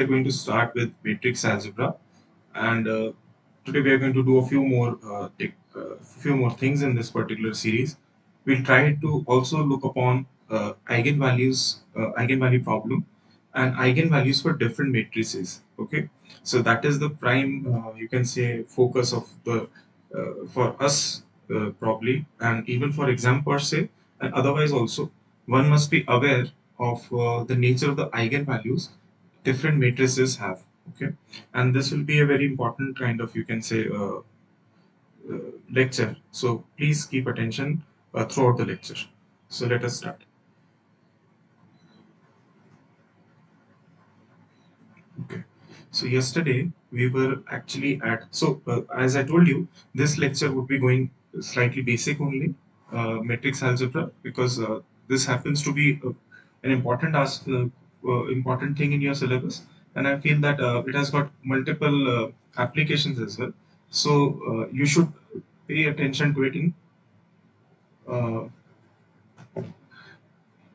We're going to start with matrix algebra, and today we are going to do a few more things in this particular series. We'll try to also look upon eigenvalue problem, and eigenvalues for different matrices. Okay, so that is the prime, you can say, focus of the for us probably, and even for exam per se, and otherwise also one must be aware of the nature of the eigenvalues different matrices have. Okay, and this will be a very important kind of, you can say, lecture, so please keep attention throughout the lecture. So let us start. Okay, so yesterday we were actually at, as I told you, this lecture would be going slightly basic only, matrix algebra, because this happens to be an important thing in your syllabus, and I feel that it has got multiple applications as well. So you should pay attention to it in uh,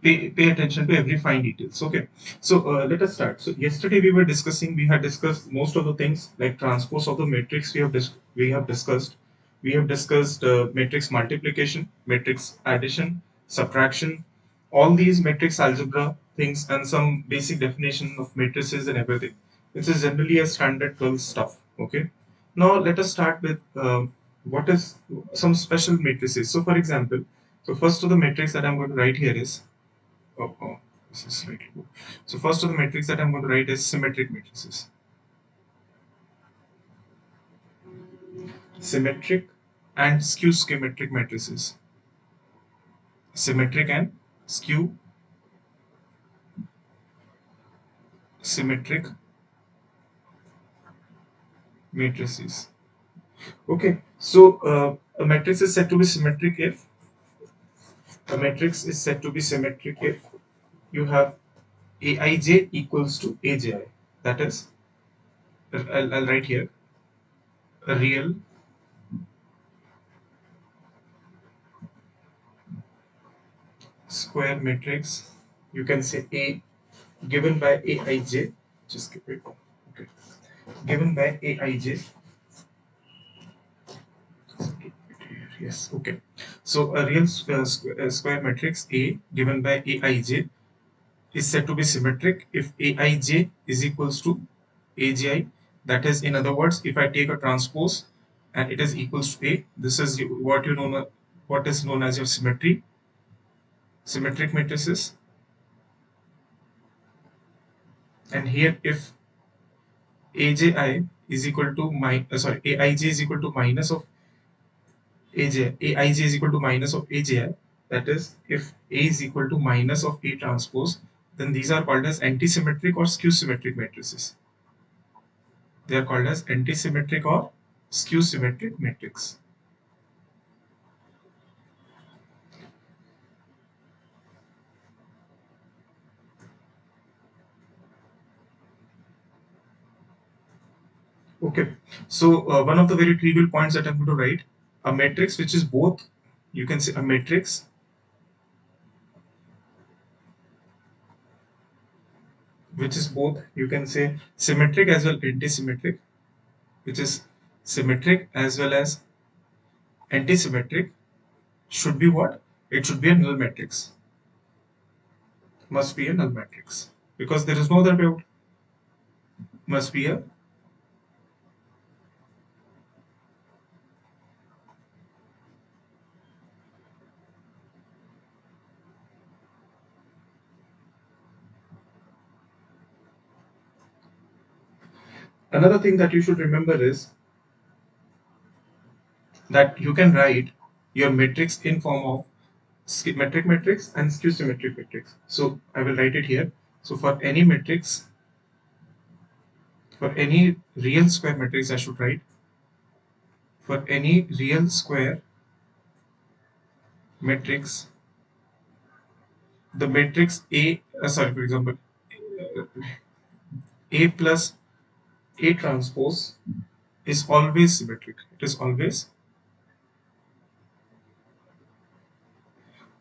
pay attention to every fine details. Okay, so let us start. So yesterday we had discussed most of the things like transpose of the matrix. We have discussed matrix multiplication, matrix addition, subtraction, all these matrix algebra things, and some basic definition of matrices and everything. This is generally a standard 12 stuff. Okay, now let us start with what is some special matrices. So for example, so first of the matrix that I'm going to write here is, this is slightly low. So first of the matrix that I'm going to write is symmetric matrices. Symmetric and skew symmetric matrices. Symmetric and skew symmetric matrices. Okay, so a matrix is said to be symmetric if you have aij equals to aji. That is, I'll write here a real square matrix. You can say A given by aij. Just keep it. Okay, given by aij. Yes, okay. So a real square matrix A given by aij is said to be symmetric if aij is equals to aji. That is, in other words, if I take a transpose and it is equals to A, this is what is known as your symmetric matrices. And here, if aji is equal to aij is equal to minus of aij is equal to minus of aji, that is, if A is equal to minus of A transpose, then these are called as antisymmetric or skew symmetric matrices. They are called as antisymmetric or skew symmetric matrix. Okay, so one of the very trivial points that I'm going to write, a matrix which is both, you can say a matrix which is both, you can say, symmetric as well antisymmetric, which is symmetric as well as antisymmetric, should be what? It should be a null matrix. Must be a null matrix, because there is no other way out. Must be a another thing that you should remember is that you can write your matrix in form of symmetric matrix and skew symmetric matrix. So I will write it here. So for any matrix, for any real square matrix, I should write, for any real square matrix, the matrix A, for example, A plus A transpose is always symmetric. It is always.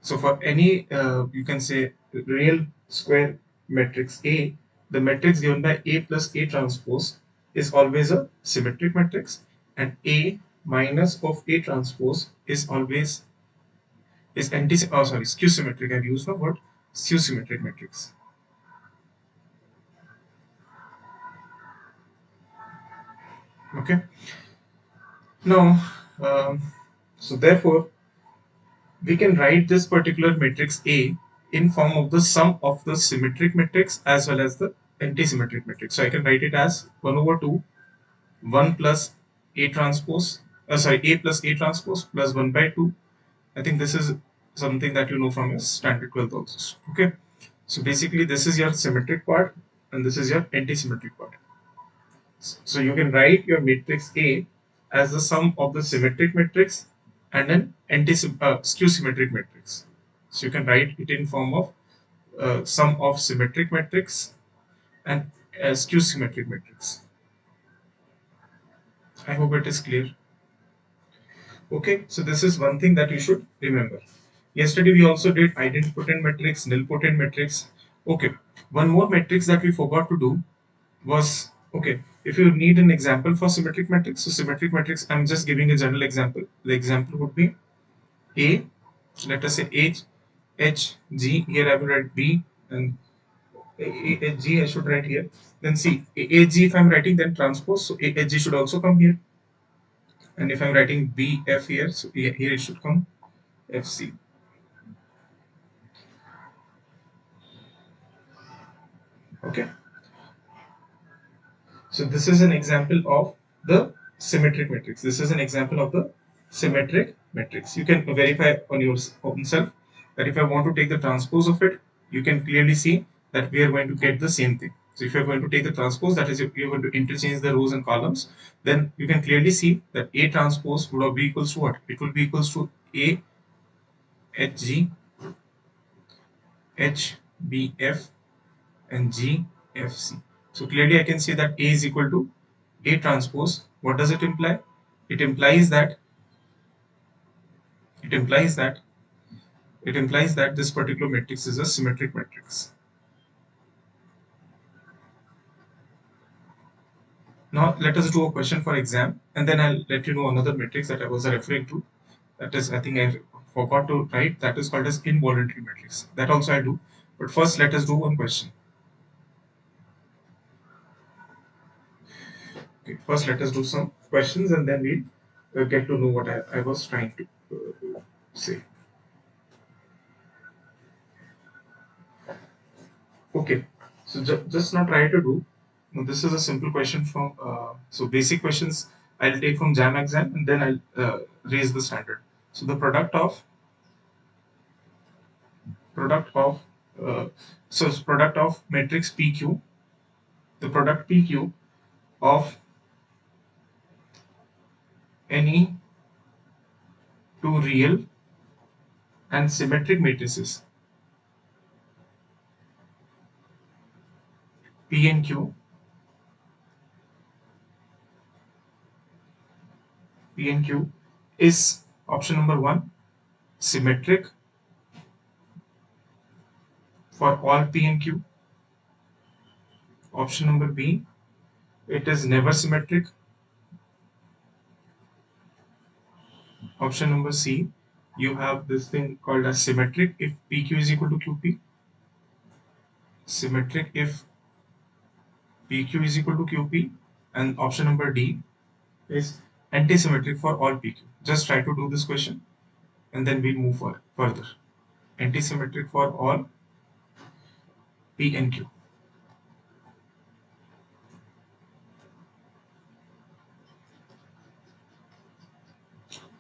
So for any, you can say, real square matrix A, the matrix given by A plus A transpose is always a symmetric matrix, and A minus of A transpose is always is skew symmetric. I've used the word skew symmetric matrix. Okay. Now, um, so therefore, we can write this particular matrix A in form of the sum of the symmetric matrix as well as the anti-symmetric matrix. So I can write it as 1 over 2, 1 plus A transpose, A plus A transpose plus 1 by 2. I think this is something that you know from your standard 12th also. Okay. So basically, this is your symmetric part and this is your anti-symmetric part. So you can write your matrix A as the sum of the symmetric matrix and an skew symmetric matrix. So you can write it in form of sum of symmetric matrix and skew symmetric matrix. I hope it is clear. Okay, so this is one thing that you should remember. Yesterday we also did idempotent matrix, nilpotent matrix. Okay, one more matrix that we forgot to do was, okay, if you need an example for symmetric matrix, so symmetric matrix, I'm just giving a general example. The example would be A, let us say H, H, G, here I will write B, and H, G I should write here. Then see, H, G if I'm writing, then transpose, so H, G should also come here. And if I'm writing B, F here, so here it should come F, C. Okay. So this is an example of the symmetric matrix. This is an example of the symmetric matrix. You can verify on your own self that if I want to take the transpose of it, you can clearly see that we are going to get the same thing. So if you're going to take the transpose, that is if you're going to interchange the rows and columns, then you can clearly see that A transpose would be equals to what? It will be equals to A H G H B F and G F C. So clearly I can see that A is equal to A transpose. What does it imply? It implies that it implies that it implies that this particular matrix is a symmetric matrix. Now let us do a question for exam, and then I'll let you know another matrix that I was referring to. That is, I think I forgot to write. That is called as involuntary matrix. That also I do. But first, let us do one question. Okay, first let us do some questions, and then we'll get to know what I was trying to say. Okay, so just now try to do. Now, this is a simple question from so basic questions I'll take from JAM exam, and then I'll raise the standard. So the product of product of matrix PQ, the product PQ of any two real and symmetric matrices P and Q, P and Q is option number one, symmetric for all P and Q. Option number B, it is never symmetric. Option number C, you have this thing called as symmetric if PQ is equal to QP. Symmetric if PQ is equal to QP. And option number D is anti-symmetric for all PQ. Just try to do this question and then we'll move further. Anti-symmetric for all P and Q.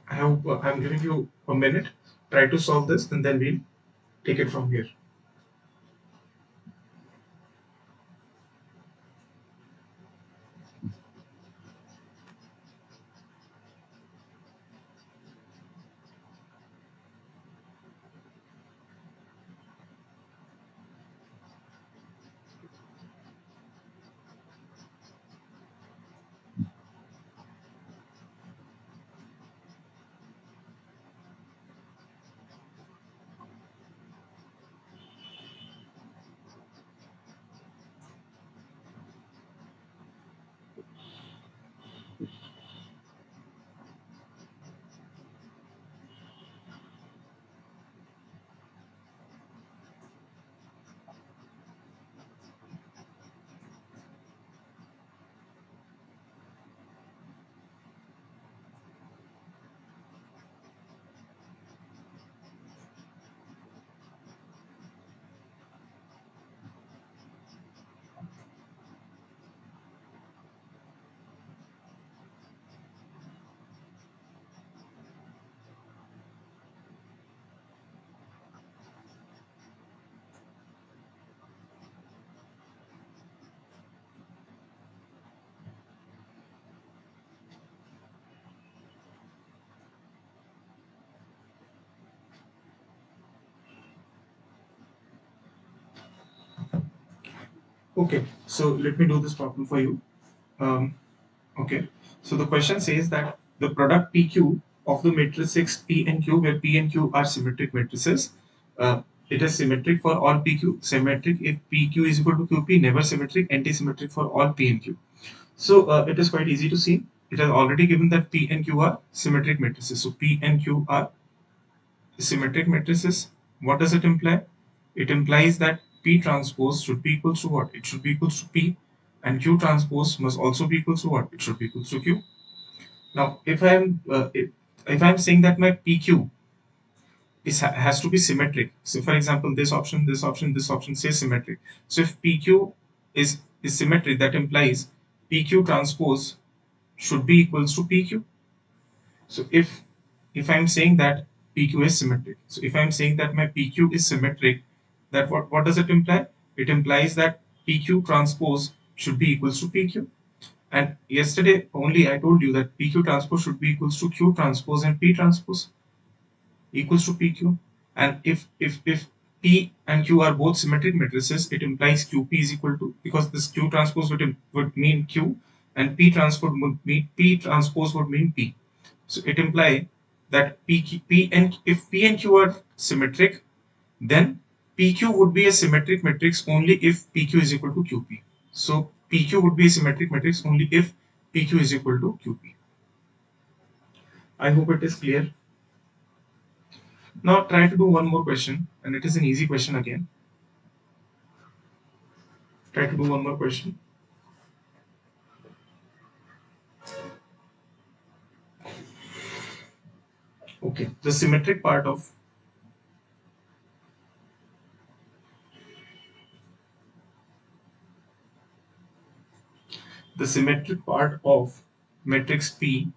I hope I'm giving you a minute. Try to solve this and then we'll take it from here. Okay, so let me do this problem for you. Um, okay, so the question says that the product PQ of the matrices P and Q, where P and Q are symmetric matrices, it is symmetric for all PQ, symmetric if PQ is equal to QP, never symmetric, anti-symmetric for all P and Q. So it is quite easy to see. It has already given that P and Q are symmetric matrices. So P and Q are symmetric matrices. What does it imply? It implies that P transpose should be equal to what? It should be equal to P, and Q transpose must also be equal to what? It should be equal to Q. Now, if I'm saying that my PQ has to be symmetric, so for example, this option, this option, this option says symmetric. So if PQ is symmetric, that implies PQ transpose should be equals to PQ. So if I'm saying that PQ is symmetric, so if I'm saying that my PQ is symmetric, that what does it imply? It implies that PQ transpose should be equals to PQ. And yesterday only I told you that PQ transpose should be equals to Q transpose and P transpose equals to PQ. And if P and Q are both symmetric matrices, it implies QP is equal to, because this Q transpose would mean Q and P transpose would mean P. So it implies that P and if P and Q are symmetric, then PQ would be a symmetric matrix only if PQ is equal to QP. So PQ would be a symmetric matrix only if PQ is equal to QP. I hope it is clear. Now try to do one more question, and it is an easy question again. Try to do one more question. Okay, the symmetric part of matrix P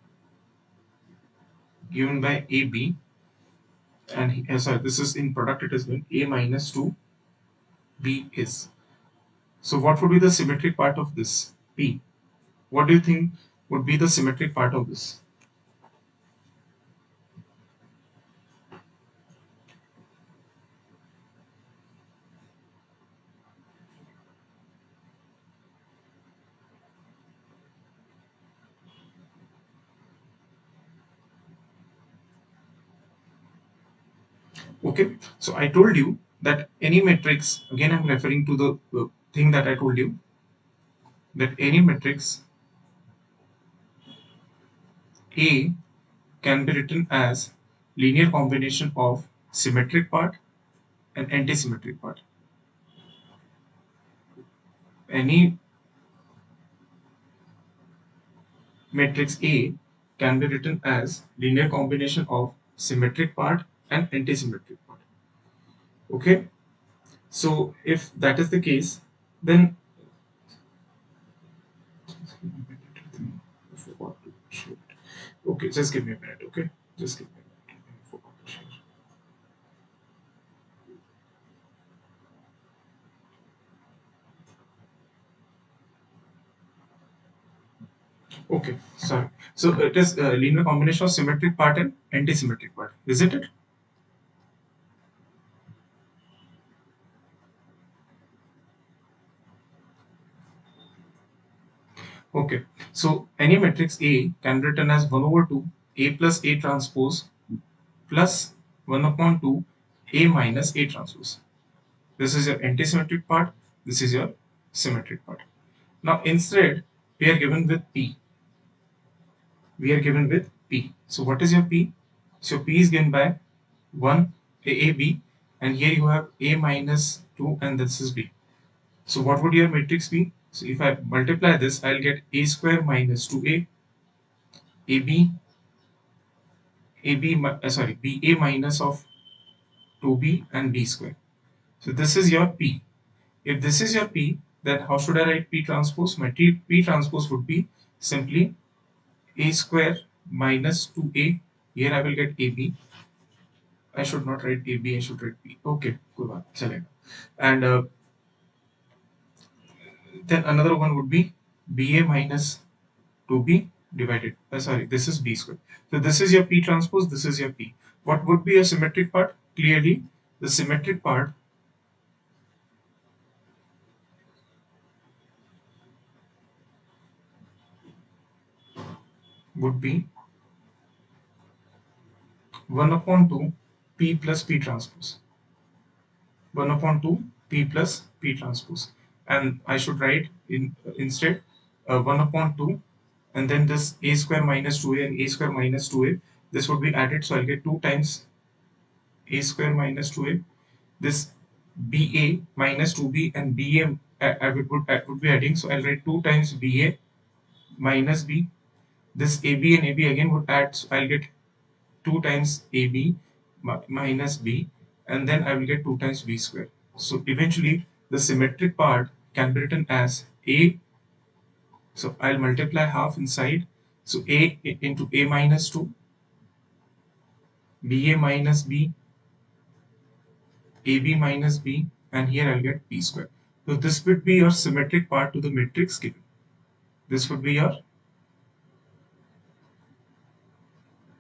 given by AB, and sorry, this is in product, it is given A minus 2 B is. So what would be the symmetric part of this P? What do you think would be the symmetric part of this? Okay, so I told you that any matrix, again I'm referring to the thing that I told you, that any matrix A can be written as linear combination of symmetric part and anti-symmetric part. Any matrix A can be written as linear combination of symmetric part and anti-symmetric part. Okay, so if that is the case, then I forgot to show it. Okay, just give me a minute. Okay, just give me a minute. I forgot to share. Okay, sorry. So it is a linear combination of symmetric part and anti-symmetric part, isn't it? Okay, so any matrix A can be written as 1 over 2 A plus A transpose plus 1 upon 2 A minus A transpose. This is your anti-symmetric part, this is your symmetric part. Now instead, we are given with P. We are given with P. So what is your P? So P is given by 1 AB, and here you have A minus 2 and this is B. So what would your matrix be? So if I multiply this, I'll get A square minus 2A, AB, sorry, BA minus of 2B and B square. So this is your P. If this is your P, then how should I write P transpose? My P transpose would be simply A square minus 2A. Here I will get AB. I should not write AB, I should write P. Okay, good one. Select. And then another one would be BA minus 2B divided. Sorry, this is B square. So this is your P transpose, this is your P. What would be a symmetric part? Clearly, the symmetric part would be 1 upon 2 P plus P transpose. 1 upon 2 P plus P transpose. And I should write instead 1 upon 2, and then this a square minus 2a and a square minus 2a, this would be added, so I'll get 2 times a square minus 2a. This ba minus 2b and ba I would be adding, so I'll write 2 times ba minus b. This ab and ab again would add, so I'll get 2 times AB minus B, and then I will get 2 times B square. So eventually the symmetric part can be written as A, so I'll multiply half inside, so A into A minus 2, BA minus B, AB minus B, and here I'll get B square. So this would be your symmetric part to the matrix given. This would be your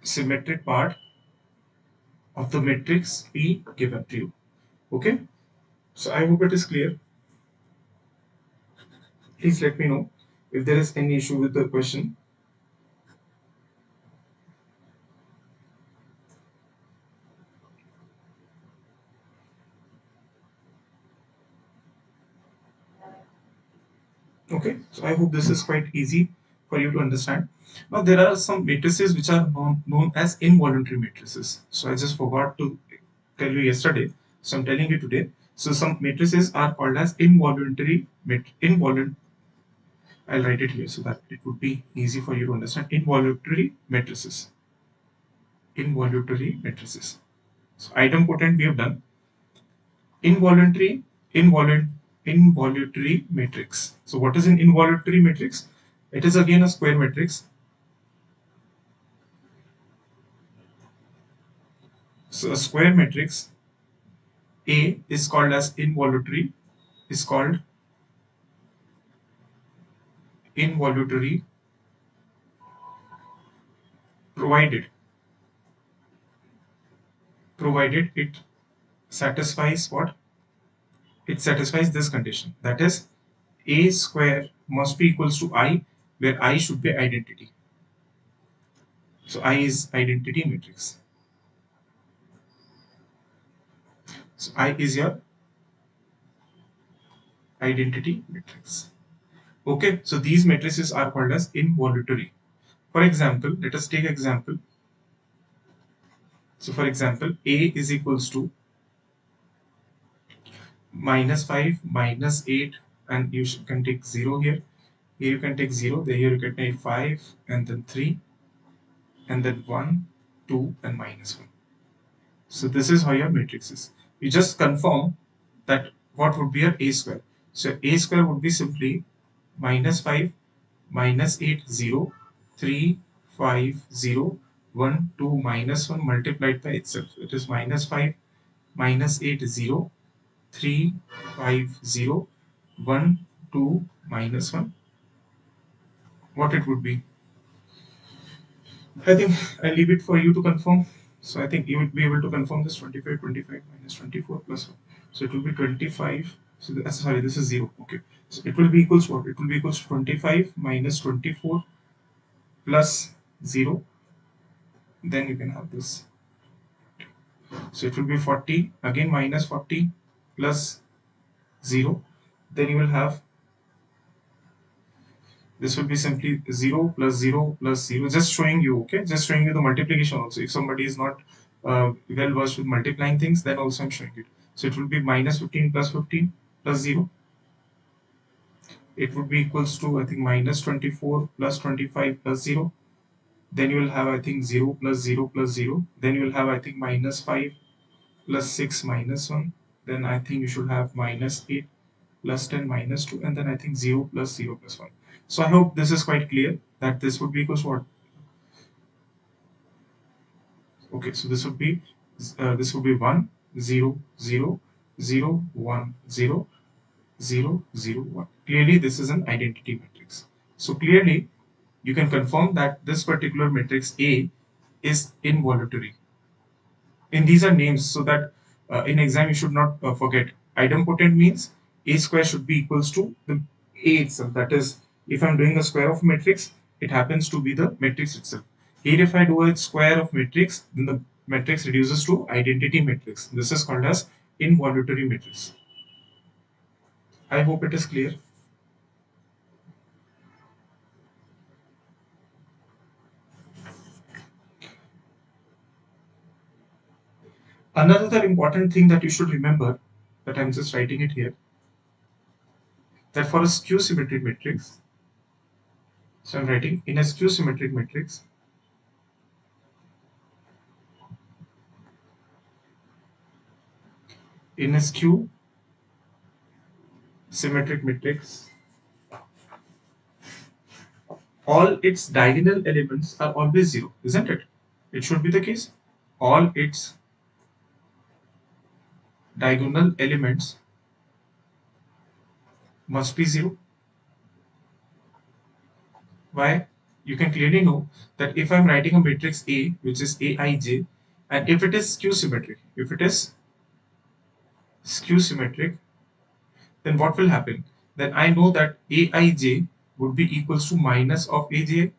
symmetric part of the matrix P given to you. Okay, so I hope it is clear. Please let me know if there is any issue with the question. Okay, so I hope this is quite easy for you to understand. Now there are some matrices which are known as involuntary matrices. So I just forgot to tell you yesterday, so I'm telling you today. So some matrices are called as involuntary I'll write it here so that it would be easy for you to understand. Involuntary matrices. Involuntary matrices. So idempotent we have done. Involuntary, involuntary matrix. So what is an involuntary matrix? It is again a square matrix. So a square matrix A is called as involuntary, is called involuntary, provided it satisfies what? It satisfies this condition. That is, A square must be equals to I, where I should be identity. So I is identity matrix. So I is your identity matrix. Okay, so these matrices are called as involuntary. For example, let us take example. So for example, A is equals to minus 5, minus 8, and you can take 0 here. Here you can take 0, here you can take 5, and then 3, and then 1, 2, and minus 1. So this is how your matrix is. You just confirm that what would be your A square. So A square would be simply minus 5, minus 8, 0, 3, 5, 0, 1, 2, minus 1 multiplied by itself. It is minus 5, minus 8, 0, 3, 5, 0, 1, 2, minus 1. What it would be? I think I leave it for you to confirm. So I think you would be able to confirm this 25, 25 minus 24 plus 1. So it will be 25. So sorry, this is 0. Okay. So it will be equals what? It will be equals to 25 minus 24 plus 0. Then you can have this. So it will be 40. Again minus 40 plus 0. Then you will have, this will be simply 0 plus 0 plus 0, just showing you, okay, just showing you the multiplication also. If somebody is not well versed with multiplying things, then also I'm showing it. So it will be minus 15 plus 0. It would be equals to, I think, minus 24 plus 25 plus 0. Then you will have, I think, 0 plus 0 plus 0. Then you will have, I think, minus 5 plus 6 minus 1. Then I think you should have minus 8 plus 10 minus 2, and then I think 0 plus 0 plus 1. So I hope this is quite clear that this would be equals what? Okay, so this would be 1, 0, 0, 0, 1, 0, 0, 0, 1. Clearly, this is an identity matrix. So clearly, you can confirm that this particular matrix A is involuntary. And these are names so that in exam you should not forget. Idempotent means A square should be equals to the A itself. That is, if I'm doing a square of a matrix, it happens to be the matrix itself. Here if I do a square of matrix, then the matrix reduces to identity matrix. This is called as involutory matrix. I hope it is clear. Another important thing that you should remember, that I'm just writing it here, that for a skew symmetric matrix, so I'm writing in a skew symmetric matrix, in a skew symmetric matrix, all its diagonal elements are always zero, isn't it? It should be the case. All its diagonal elements must be zero. Why? You can clearly know that if I'm writing a matrix A, which is Aij, and if it is skew symmetric, if it is skew symmetric, then what will happen? Then I know that Aij would be equals to minus of Aj.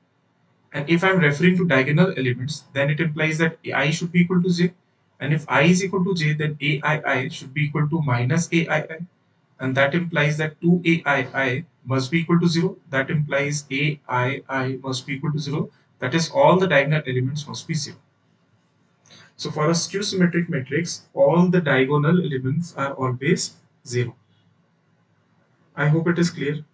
And if I'm referring to diagonal elements, then it implies that I should be equal to j. And if I is equal to j, then Aii should be equal to minus Aii. And that implies that 2Aii must be equal to 0. That implies Aii must be equal to 0. That is, all the diagonal elements must be 0. So for a skew symmetric matrix, all the diagonal elements are always 0. I hope it is clear.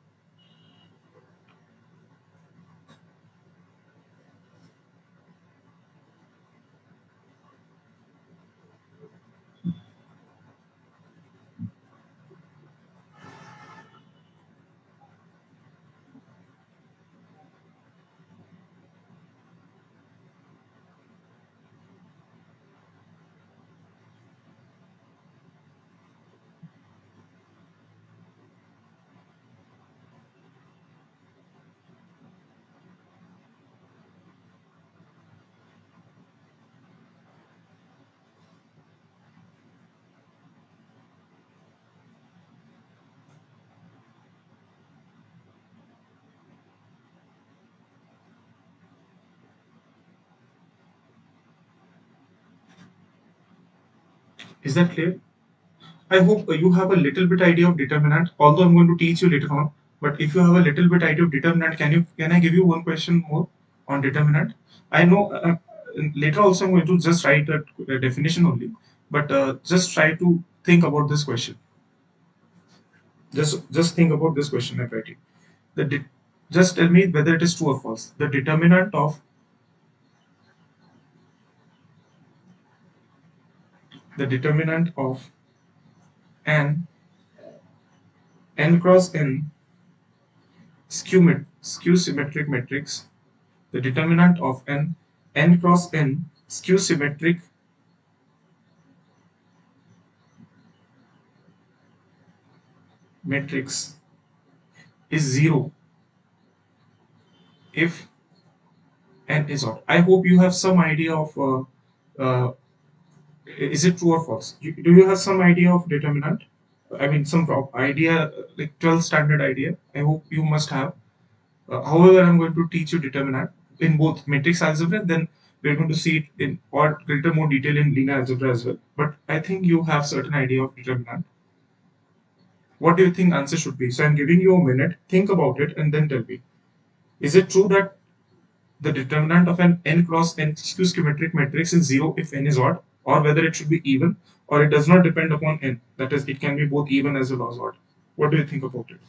Is that clear? I hope you have a little bit idea of determinant, although I'm going to teach you later on. But if you have a little bit idea of determinant, can I give you one question more on determinant? I know later also I'm going to just write a definition only, but just try to think about this question. Just think about this question I'm writing. The de- just tell me whether it is true or false. The determinant of an n cross n skew symmetric matrix, the determinant of an n cross n skew symmetric matrix is 0 if n is odd. I hope you have some idea of is it true or false. Do you have some idea of determinant? I mean, some idea, like 12th standard idea. I hope you must have. However, I'm going to teach you determinant in both matrix algebra, then we're going to see it in or greater more detail in linear algebra as well. But I think you have certain idea of determinant. What do you think answer should be? So I'm giving you a minute, think about it, and then tell me. Is it true that the determinant of an n cross n skew-symmetric matrix is 0 if n is odd, or whether it should be even, or it does not depend upon n? That is, it can be both even as well as odd. What do you think about it?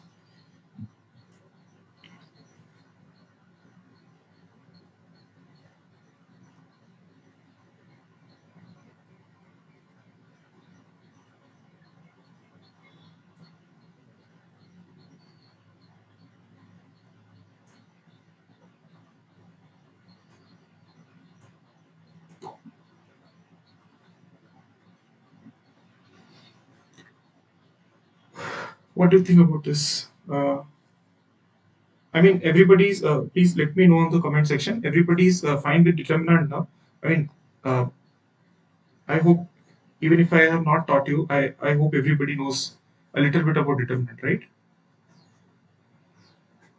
What do you think about this? I mean, everybody's. Please let me know in the comment section. Everybody's fine with determinant now. I mean, uh, I hope even if I have not taught you, I hope everybody knows a little bit about determinant, right?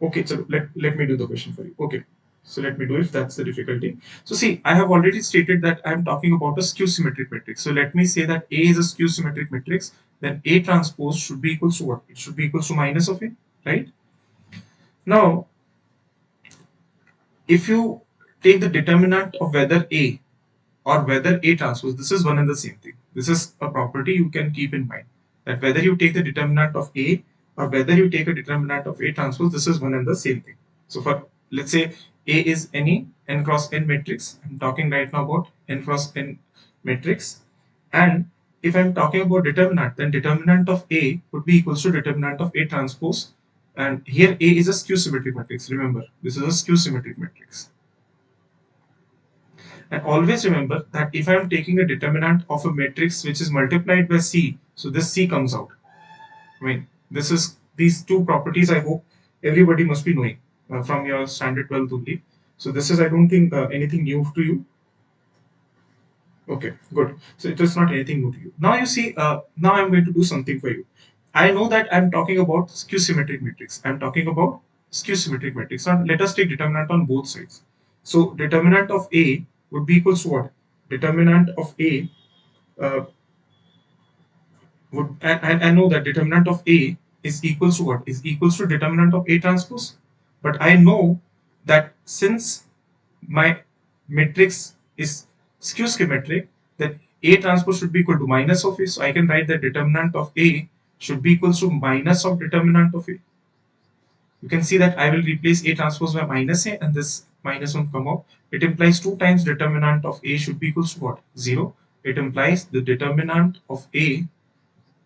Okay, so let me do the question for you. Okay, so let me do if that's the difficulty. So see, I have already stated that I'm talking about a skew symmetric matrix. So let me say that A is a skew symmetric matrix, then A transpose should be equals to what? It should be equals to minus of A, right? Now, if you take the determinant of whether A or whether A transpose, this is one and the same thing. This is a property you can keep in mind, that whether you take the determinant of A or whether you take a determinant of A transpose, this is one and the same thing. So for, let's say, A is any n cross n matrix. I'm talking right now about n cross n matrix. And if I'm talking about determinant, then determinant of A would be equals to determinant of A transpose. And here A is a skew symmetric matrix. Remember, this is a skew symmetric matrix. And always remember that if I am taking a determinant of a matrix which is multiplied by C, so this C comes out. I mean, this is these two properties I hope everybody must be knowing from your standard 12th only. So this is, I don't think, anything new to you. Okay, good. So it is not anything new to you. Now you see, now I'm going to do something for you. I know that I'm talking about skew symmetric matrix. I'm talking about skew symmetric matrix. Now let us take determinant on both sides. So determinant of A would be equals to what? Determinant of A would, and I know that determinant of A is equals to what? Is equals to determinant of A transpose. But I know that since my matrix is skew symmetric, then A transpose should be equal to minus of A. So I can write that determinant of A should be equals to minus of determinant of A. You can see that I will replace A transpose by minus A and this minus 1 come out. It implies 2 times determinant of A should be equals to what? 0. It implies the determinant of A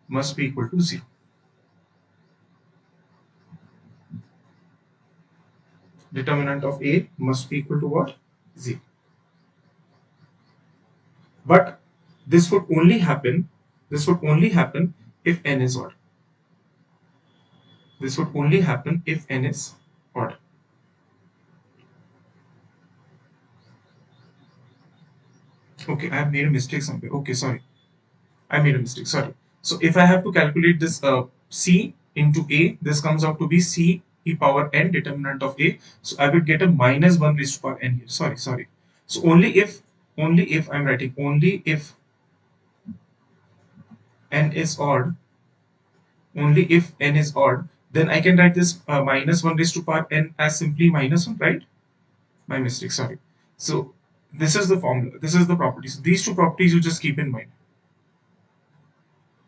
must be equal to 0. Determinant of A must be equal to what? 0. But this would only happen, this would only happen if n is odd. This would only happen if n is odd. Okay, I have made a mistake somewhere. Okay, sorry. I made a mistake. Sorry. So if I have to calculate this C into A, this comes out to be C e power n determinant of A. So I would get a minus 1 raised to power n here. Sorry, sorry. So only if I'm writing, only if n is odd, only if n is odd, then I can write this minus 1 raised to power n as simply minus 1, right? My mistake, sorry. So this is the formula, this is the properties. These two properties you just keep in mind.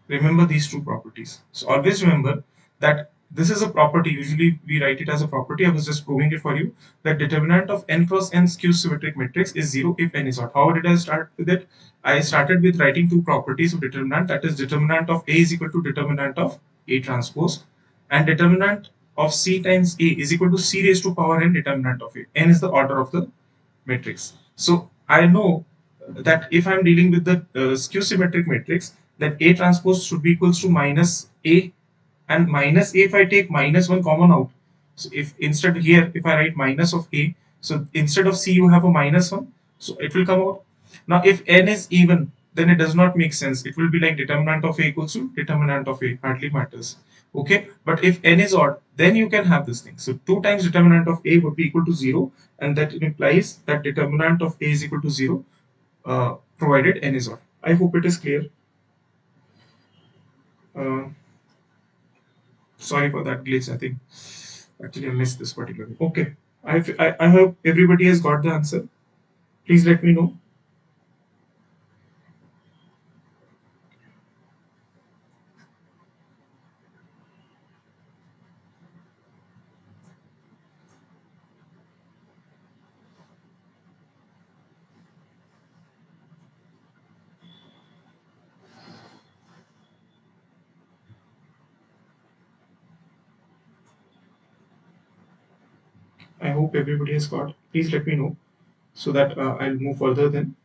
Remember these two properties. So always remember that this is a property. Usually we write it as a property. I was just proving it for you. That determinant of n cross n skew symmetric matrix is 0 if n is odd. How did I start with it? I started with writing two properties of determinant. That is determinant of A is equal to determinant of A transpose. And determinant of C times A is equal to C raised to power n determinant of A. N is the order of the matrix. So I know that if I'm dealing with the skew symmetric matrix, then A transpose should be equals to minus A, and minus A, if I take minus 1 common out, so if instead here if I write minus of A, so instead of C you have a minus 1, so it will come out. Now if n is even, then it does not make sense. It will be like determinant of A equals to determinant of A, hardly matters. Okay, but if n is odd, then you can have this thing. So 2 times determinant of A would be equal to 0, and that implies that determinant of A is equal to 0, provided n is odd. I hope it is clear. Uh, Sorry for that glitch. I think actually I missed this particular. Okay, I hope everybody has got the answer. Please let me know. I hope everybody has got. Please let me know so that I'll move further then.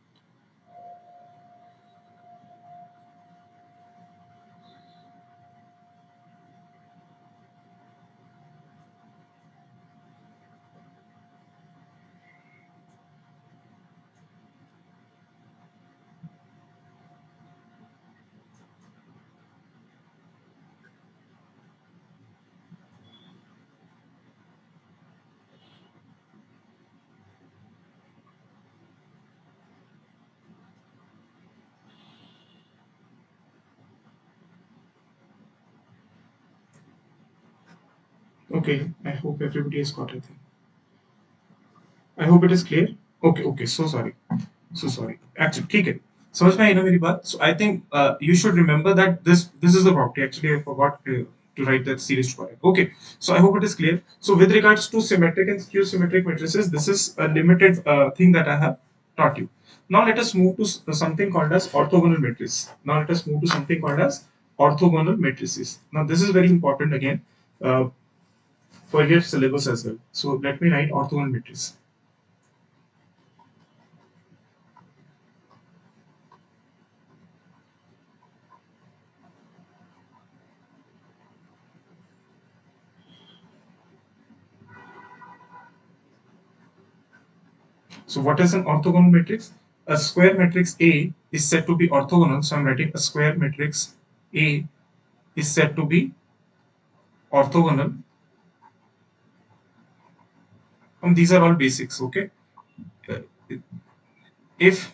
Okay, I hope everybody has got it. I hope it is clear. Okay, okay. So sorry. So sorry. Actually, ठीक है. समझ में आई ना मेरी बात? So I think you should remember that this is the property. Actually, I forgot to write that series to correct. Okay. So I hope it is clear. So with regards to symmetric and skew symmetric matrices, this is a limited thing that I have taught you. Now let us move to something called as orthogonal matrices. Now let us move to something called as orthogonal matrices. Now this is very important again uh, for your syllabus as well. So let me write orthogonal matrices. So what is an orthogonal matrix? A square matrix A is said to be orthogonal. So I'm writing a square matrix A is said to be orthogonal. And these are all basics, okay? Uh, If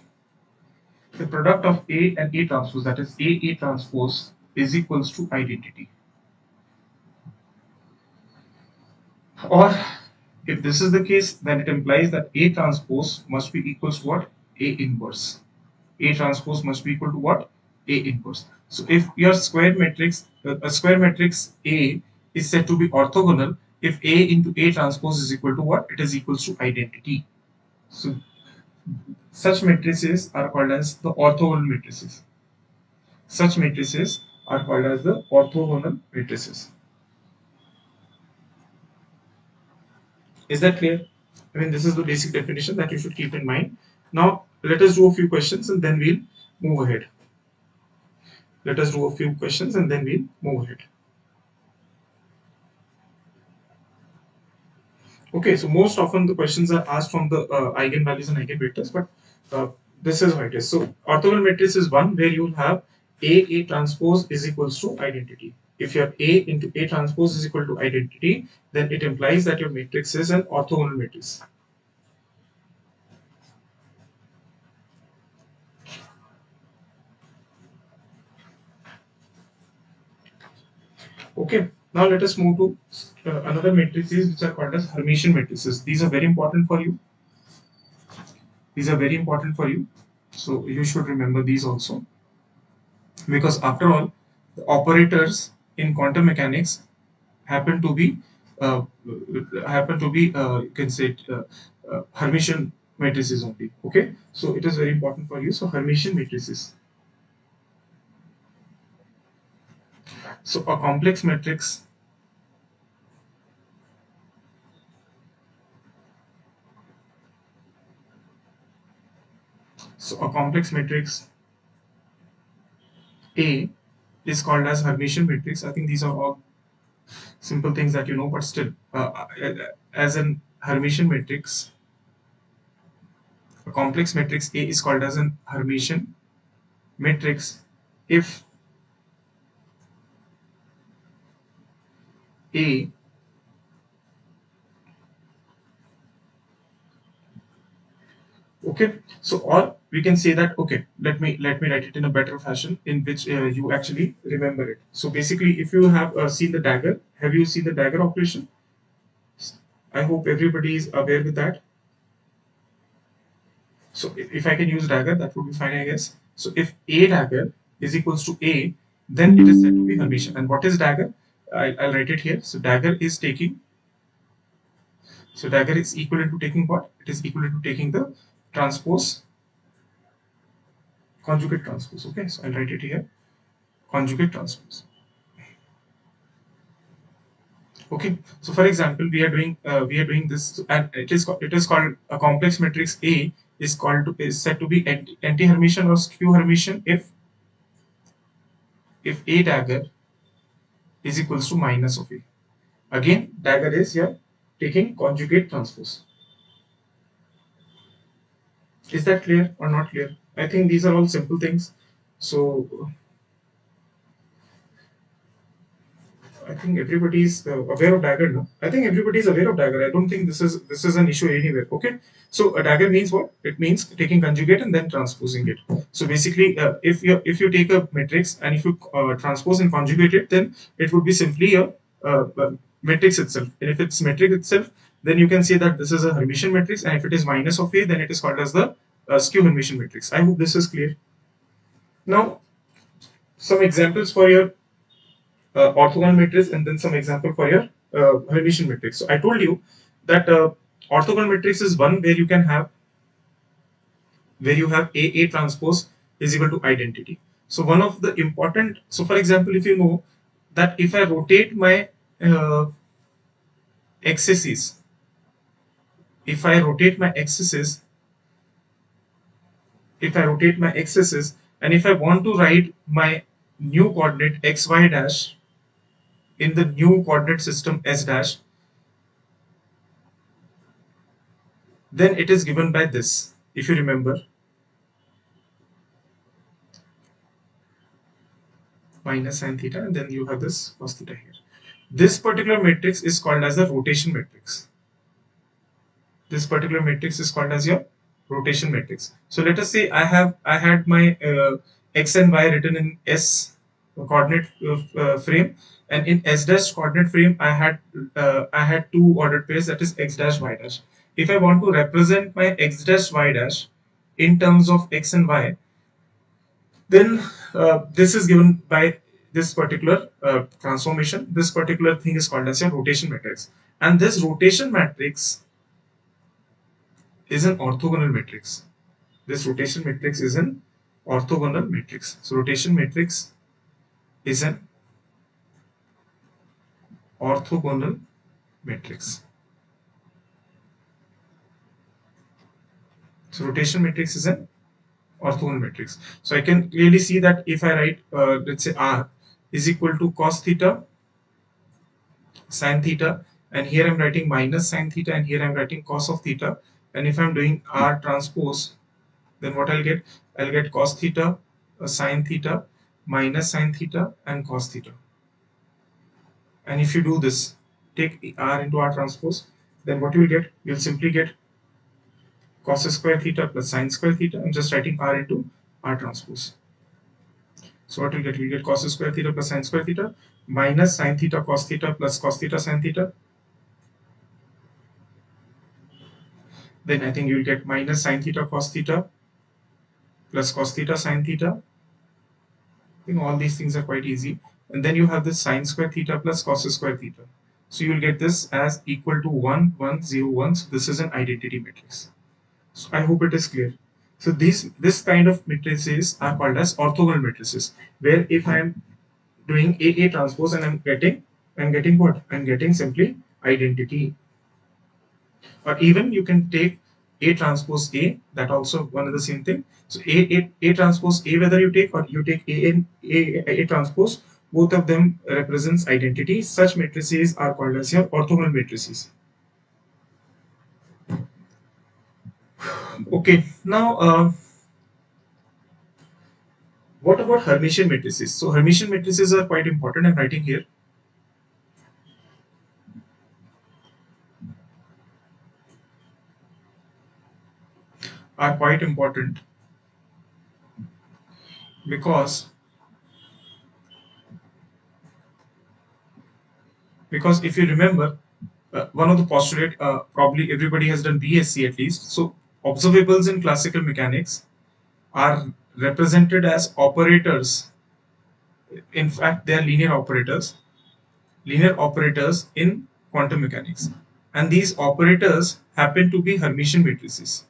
the product of A and A transpose, that is A transpose, is equals to identity. Or if this is the case, then it implies that A transpose must be equals to what? A inverse. A transpose must be equal to what? A inverse. So if your square matrix, a square matrix A is said to be orthogonal, if A into A transpose is equal to what? It is equals to identity. So such matrices are called as the orthogonal matrices. Such matrices are called as the orthogonal matrices. Is that clear? I mean, this is the basic definition that you should keep in mind. Now, let us do a few questions and then we'll move ahead. Let us do a few questions and then we'll move ahead. Okay, so most often the questions are asked from the eigenvalues and eigenvectors, but uh, this is how it is. So orthogonal matrix is one where you will have A transpose is equals to identity. If your A into A transpose is equal to identity, then it implies that your matrix is an orthogonal matrix. Okay, now let us move to another matrices which are called as Hermitian matrices. These are very important for you. These are very important for you. So you should remember these also, because after all, the operators in quantum mechanics happen to be uh, you can say Hermitian matrices only. Okay, so it is very important for you. So Hermitian matrices. So a complex matrix. So a complex matrix A is called as Hermitian matrix. I think these are all simple things that you know, but still, as an Hermitian matrix, a complex matrix A is called as an Hermitian matrix if A okay. So or we can say that okay, let me write it in a better fashion in which you actually remember it. So basically, if you have seen the dagger, have you seen the dagger operation? I hope everybody is aware with that. So if I can use dagger, that would be fine, I guess. So if A dagger is equals to A, then it is said to be Hermitian. And what is dagger? I'll write it here. So dagger is taking. So dagger is equivalent to taking what? It is equivalent to taking the transpose, conjugate transpose. Okay, so I'll write it here. Conjugate transpose. Okay, so for example, we are doing this, and it is called a complex matrix A is said to be anti-Hermitian or skew Hermitian if A dagger is equals to minus of A. Again, dagger is here taking conjugate transpose. Is that clear or not clear? I think these are all simple things. So I think everybody is aware of dagger now. I think everybody is aware of dagger. I don't think this is an issue anywhere. Okay, so a dagger means what? It means taking conjugate and then transposing it. So basically, if you take a matrix and if you transpose and conjugate it, then it would be simply a matrix itself. And if it's matrix itself, then you can say that this is a Hermitian matrix, and if it is minus of A, then it is called as the skew Hermitian matrix. I hope this is clear. Now, some examples for your orthogonal matrix, and then some example for your Hermitian matrix. So I told you that orthogonal matrix is one where you can have where you have A transpose is equal to identity. So one of the important, so for example, if you know that if I rotate my uh, axes, if I rotate my axes, if I rotate my axes, and if I want to write my new coordinate xy dash in the new coordinate system s dash, then it is given by this. If you remember, minus sine theta, and then you have this cos theta here. This particular matrix is called as the rotation matrix. This particular matrix is called as your rotation matrix. So let us say I had my x and y written in s coordinate frame, and in s dash coordinate frame I had two ordered pairs, that is x dash y dash. If I want to represent my x dash y dash in terms of x and y, then this is given by this particular transformation. This particular thing is called as a rotation matrix, and this rotation matrix is an orthogonal matrix. This rotation matrix is an orthogonal matrix. So rotation matrix is an orthogonal matrix. So rotation matrix is an orthogonal matrix. So I can clearly see that if I write, let's say R is equal to cos theta, sine theta, and here I'm writing minus sine theta, and here I'm writing cos of theta. And if I'm doing R transpose, then what I'll get? I'll get cos theta, sine theta, minus sine theta, and cos theta. And if you do this, take R into R transpose, then what you will get? You'll simply get cos square theta plus sine square theta. I'm just writing R into R transpose. So what you'll get? You'll get cos square theta plus sine square theta minus sine theta cos theta plus cos theta sine theta. Then I think you'll get minus sine theta cos theta plus cos theta sine theta. I think all these things are quite easy. And then you have this sine square theta plus cos square theta. So you'll get this as equal to 1, 1, 0, 1. So this is an identity matrix. So I hope it is clear. So this kind of matrices are called as orthogonal matrices, where if I am doing A transpose and I'm getting what? I'm getting simply identity. Or even you can take A transpose A, that also one of the same thing. So A transpose A, whether you take or you take A transpose, both of them represents identity. Such matrices are called as your orthogonal matrices. Okay, now what about Hermitian matrices? So Hermitian matrices are quite important. I'm writing here. Are quite important because if you remember, one of the postulate, probably everybody has done BSc at least. So observables in classical mechanics are represented as operators. In fact, they are linear operators in quantum mechanics, and these operators happen to be Hermitian matrices.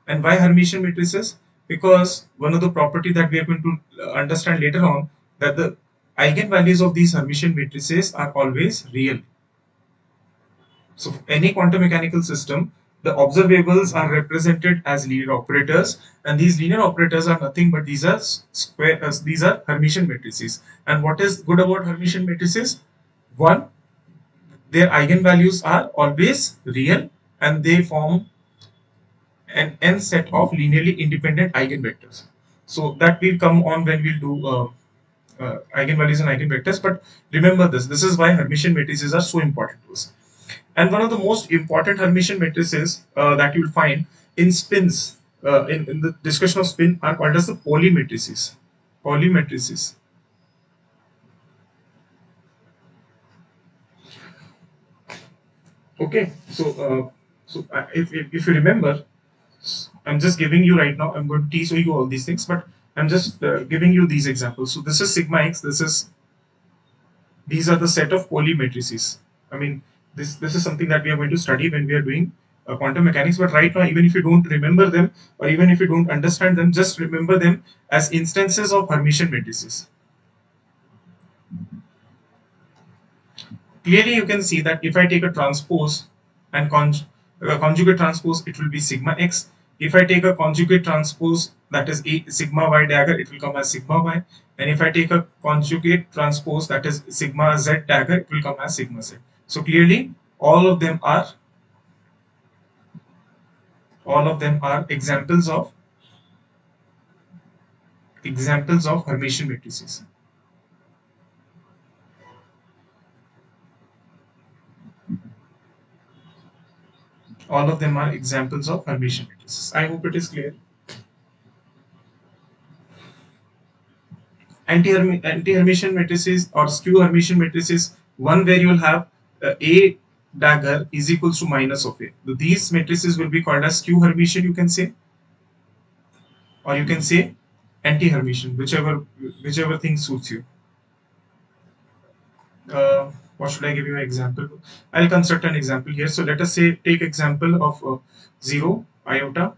And why Hermitian matrices? Because one of the property that we are going to understand later on, that the eigenvalues of these Hermitian matrices are always real. So for any quantum mechanical system, the observables are represented as linear operators, and these linear operators are nothing but these are these are Hermitian matrices. And what is good about Hermitian matrices? One, their eigenvalues are always real, and they form an n set of linearly independent eigenvectors. So that will come on when we'll do eigenvalues and eigenvectors. But remember this. This is why Hermitian matrices are so important to us. And one of the most important Hermitian matrices that you'll find in spins, in the discussion of spin, are called as the Pauli matrices. Pauli matrices. Okay, if you remember, I'm just giving you right now. I'm going to teach you all these things, but I'm just giving you these examples. So this is sigma x. These are the set of Pauli matrices. I mean, this is something that we are going to study when we are doing quantum mechanics. But right now, even if you don't remember them, or even if you don't understand them, just remember them as instances of Hermitian matrices. Clearly you can see that if I take a transpose and conjugate transpose, it will be sigma x. If I take a conjugate transpose, that is a sigma y dagger, it will come as sigma y. And if I take a conjugate transpose, that is sigma z dagger, it will come as sigma z. So clearly all of them are examples of Hermitian matrices. All of them are examples of Hermitian matrices. I hope it is clear. Anti-Hermitian matrices or skew Hermitian matrices, one where you will have A dagger is equals to minus of A. These matrices will be called as skew Hermitian, you can say, or you can say anti-Hermitian, whichever thing suits you. What should I give you an example? I'll construct an example here. So let us say take example of 0 iota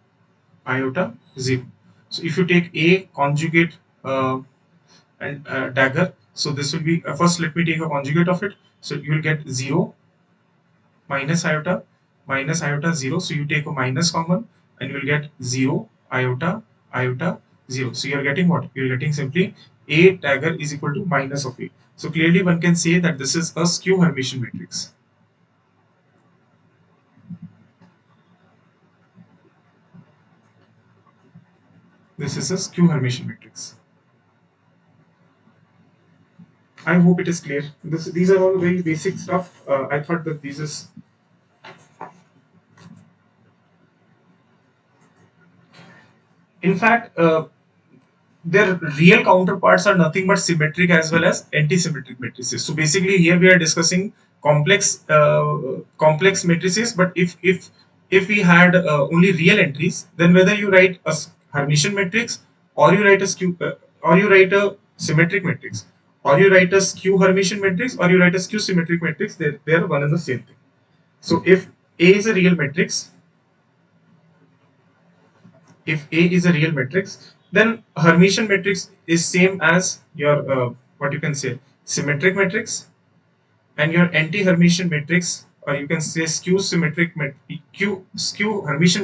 0. So if you take A conjugate and dagger, so this will be first let me take a conjugate of it. So you will get 0 minus iota 0. So you take a minus common and you will get 0 iota 0. So you are getting what? You are getting simply A dagger is equal to minus of A. So clearly one can say that this is a skew Hermitian matrix. This is a skew Hermitian matrix. I hope it is clear. These are all very basic stuff. I thought that these is. In fact, their real counterparts are nothing but symmetric as well as anti-symmetric matrices. So basically, here we are discussing complex matrices. But if we had only real entries, then whether you write a Hermitian matrix or you write a or you write a symmetric matrix, or you write a skew Hermitian matrix, or you write a skew symmetric matrix, they are one and the same thing. So if A is a real matrix, then Hermitian matrix is same as your what you can say symmetric matrix, and your anti-Hermitian matrix, or you can say skew Hermitian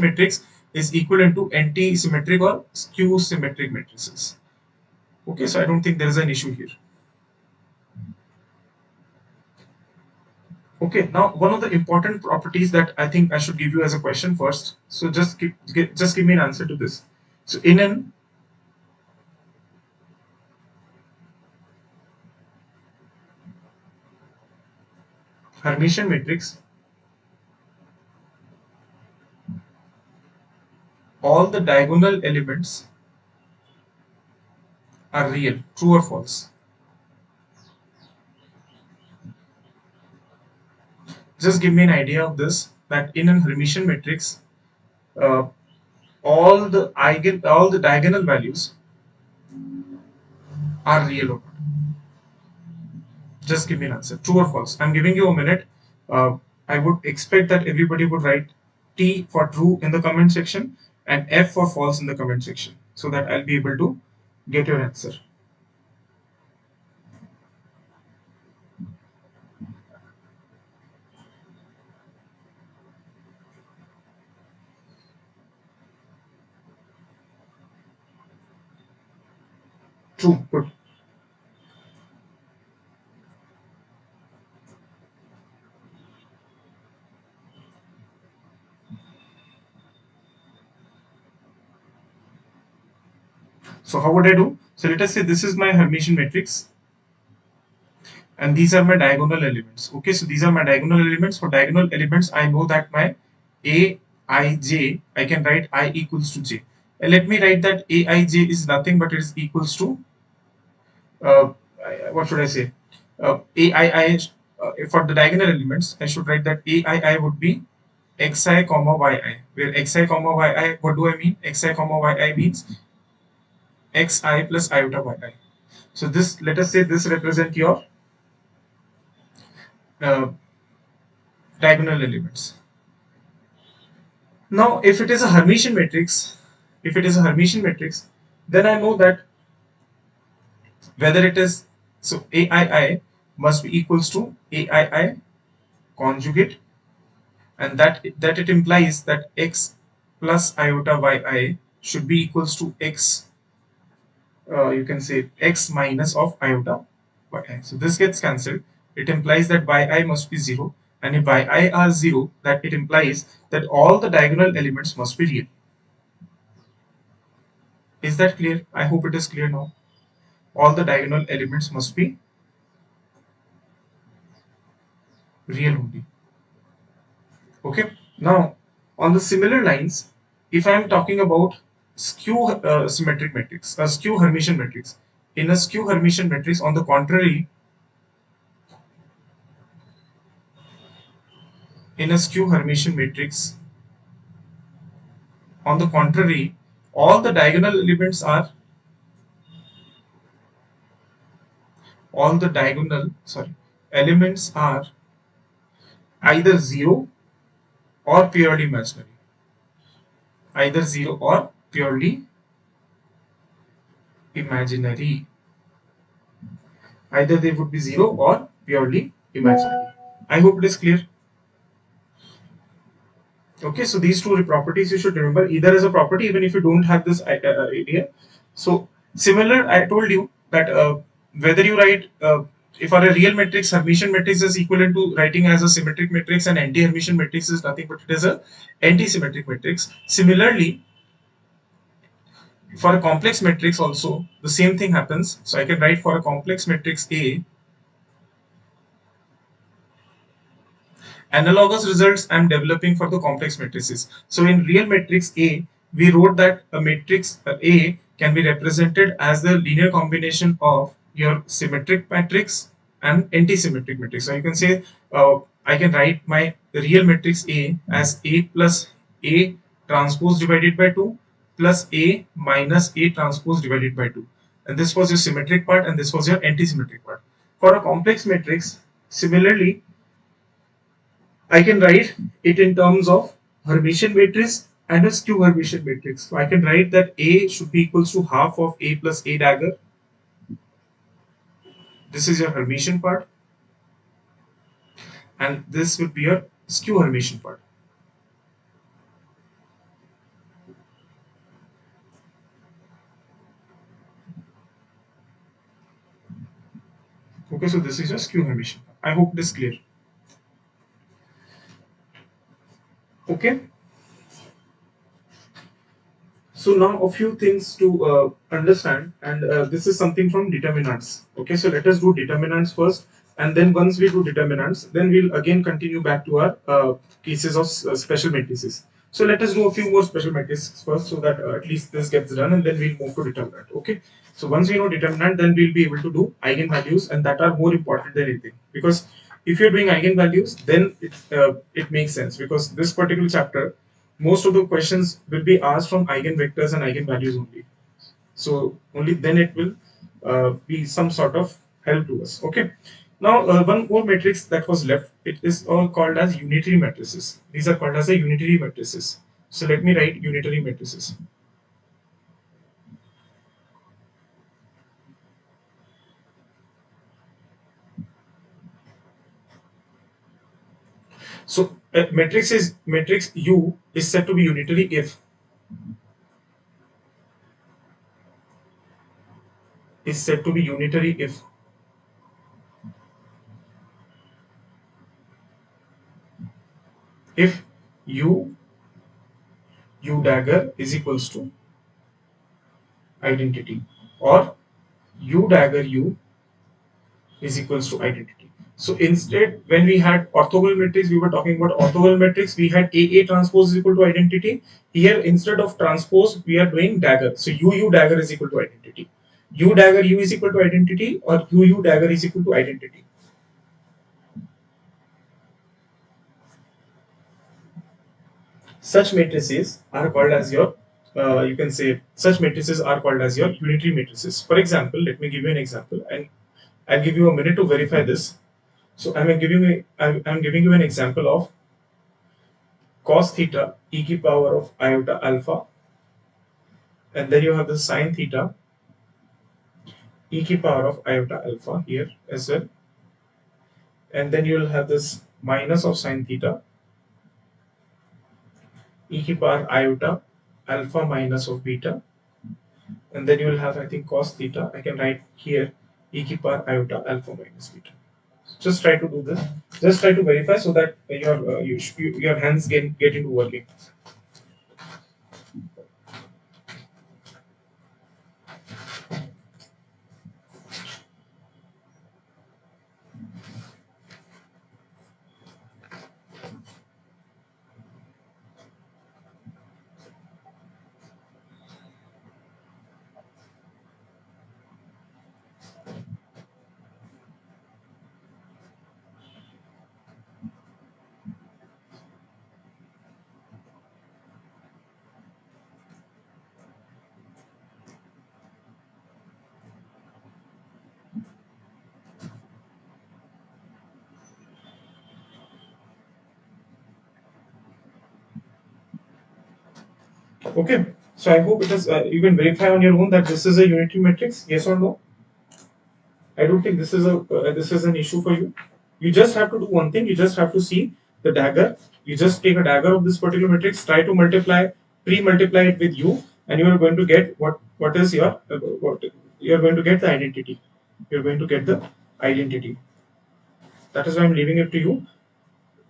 matrix is equivalent to anti-symmetric or skew symmetric matrices. Okay, so I don't think there is an issue here. Okay, now one of the important properties that I think I should give you as a question first. So just give me an answer to this. So in an Hermitian matrix, all the diagonal elements are real, true or false? Just give me an idea of this, that in an Hermitian matrix, uh, all the diagonal values are real or not. Just give me an answer, true or false. I'm giving you a minute. I would expect that everybody would write T for true in the comment section and F for false in the comment section, so that I'll be able to get your answer. True, good. So how would I do? So let us say this is my Hermitian matrix, and these are my diagonal elements. Okay, so these are my diagonal elements. For diagonal elements, I know that my I can write I equals to j. And let me write that Aij is nothing but it is equals to uh, what should I say? Aii for the diagonal elements, I should write that aii would be xi comma yi, where xi comma yi, what do I mean? Xi comma yi means xi plus iota yi. So this, let us say this represent your uh, diagonal elements. Now, if it is a Hermitian matrix, if it is a Hermitian matrix, then I know that whether it is, so aii must be equals to aii conjugate, and that it implies that x plus iota yi should be equals to x, you can say x minus of iota yi. So this gets cancelled. It implies that yi must be 0, and if yi are 0, that it implies that all the diagonal elements must be real. Is that clear? I hope it is clear now. All the diagonal elements must be real only. Okay. Now, on the similar lines, if I am talking about skew symmetric matrix, a skew Hermitian matrix, in a skew Hermitian matrix, on the contrary, in a skew Hermitian matrix, on the contrary, all the diagonal elements are all the diagonal sorry elements are either zero or purely imaginary. Either zero or purely imaginary. Either they would be zero or purely imaginary. I hope it is clear. Okay, so these two properties you should remember either as a property, even if you don't have this idea. So similar, I told you that whether you write if for a real matrix, Hermitian matrix is equivalent to writing as a symmetric matrix, and anti-Hermitian matrix is nothing but it is a anti-symmetric matrix. Similarly, for a complex matrix also the same thing happens. So I can write for a complex matrix A, analogous results I'm developing for the complex matrices. So in real matrix A, we wrote that a matrix A can be represented as the linear combination of your symmetric matrix and anti-symmetric matrix. So you can say I can write my real matrix A as A plus A transpose divided by 2 plus A minus A transpose divided by 2. And this was your symmetric part and this was your anti-symmetric part. For a complex matrix, similarly, I can write it in terms of Hermitian matrix and a skew Hermitian matrix. So I can write that A should be equals to half of A plus A dagger. This is your Hermitian part, and this would be your skew Hermitian part. Okay, so this is your skew Hermitian. I hope this is clear. Okay. So now a few things to understand, and this is something from determinants. Okay, so let us do determinants first, and then once we do determinants, then we'll again continue back to our cases of special matrices. So let us do a few more special matrices first, so that at least this gets done, and then we'll move to determinant. Okay, so once we know determinant, then we'll be able to do eigenvalues, and that are more important than anything, because if you're doing eigenvalues, then it makes sense, because this particular chapter, most of the questions will be asked from eigenvectors and eigenvalues only. So only then it will be some sort of help to us. Okay. Now one more matrix that was left. It is all called as unitary matrices. These are called as the unitary matrices. So let me write unitary matrices. So matrix U is said to be unitary if U dagger is equals to identity, or U dagger U is equals to identity. So instead, when we had orthogonal matrix, we were talking about orthogonal matrix. We had AA transpose is equal to identity. Here, instead of transpose, we are doing dagger. So UU dagger is equal to identity. U dagger U is equal to identity, or UU dagger is equal to identity. Such matrices are called as your you can say such matrices are called as your unitary matrices. For example, let me give you an example, and I'll give you a minute to verify this. So I'm giving you an example of cos theta e to power of iota alpha, and then you have the sine theta e to power of iota alpha here as well, and then you will have this minus of sine theta e to power iota alpha minus of beta, and then you will have, I think, cos theta. I can write here e to power iota alpha minus beta. Just try to do this. Just try to verify so that your hands get into working. Okay. So I hope it is. You can verify on your own that this is a unitary matrix. Yes or no? I don't think this is an issue for you. You just have to do one thing. You just have to see the dagger. You just take a dagger of this particular matrix, try to multiply, pre-multiply it with u, and you are going to get what is your what you are going to get the identity. You are going to get the identity. That is why I'm leaving it to you.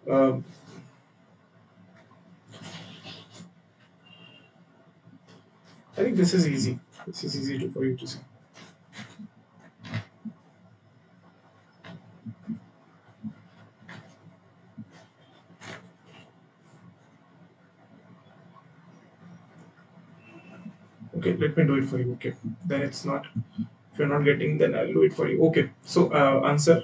Um, I think this is easy. This is easy for you to see. Okay, let me do it for you. Okay, then it's not. If you're not getting, then I'll do it for you. Okay, so answer.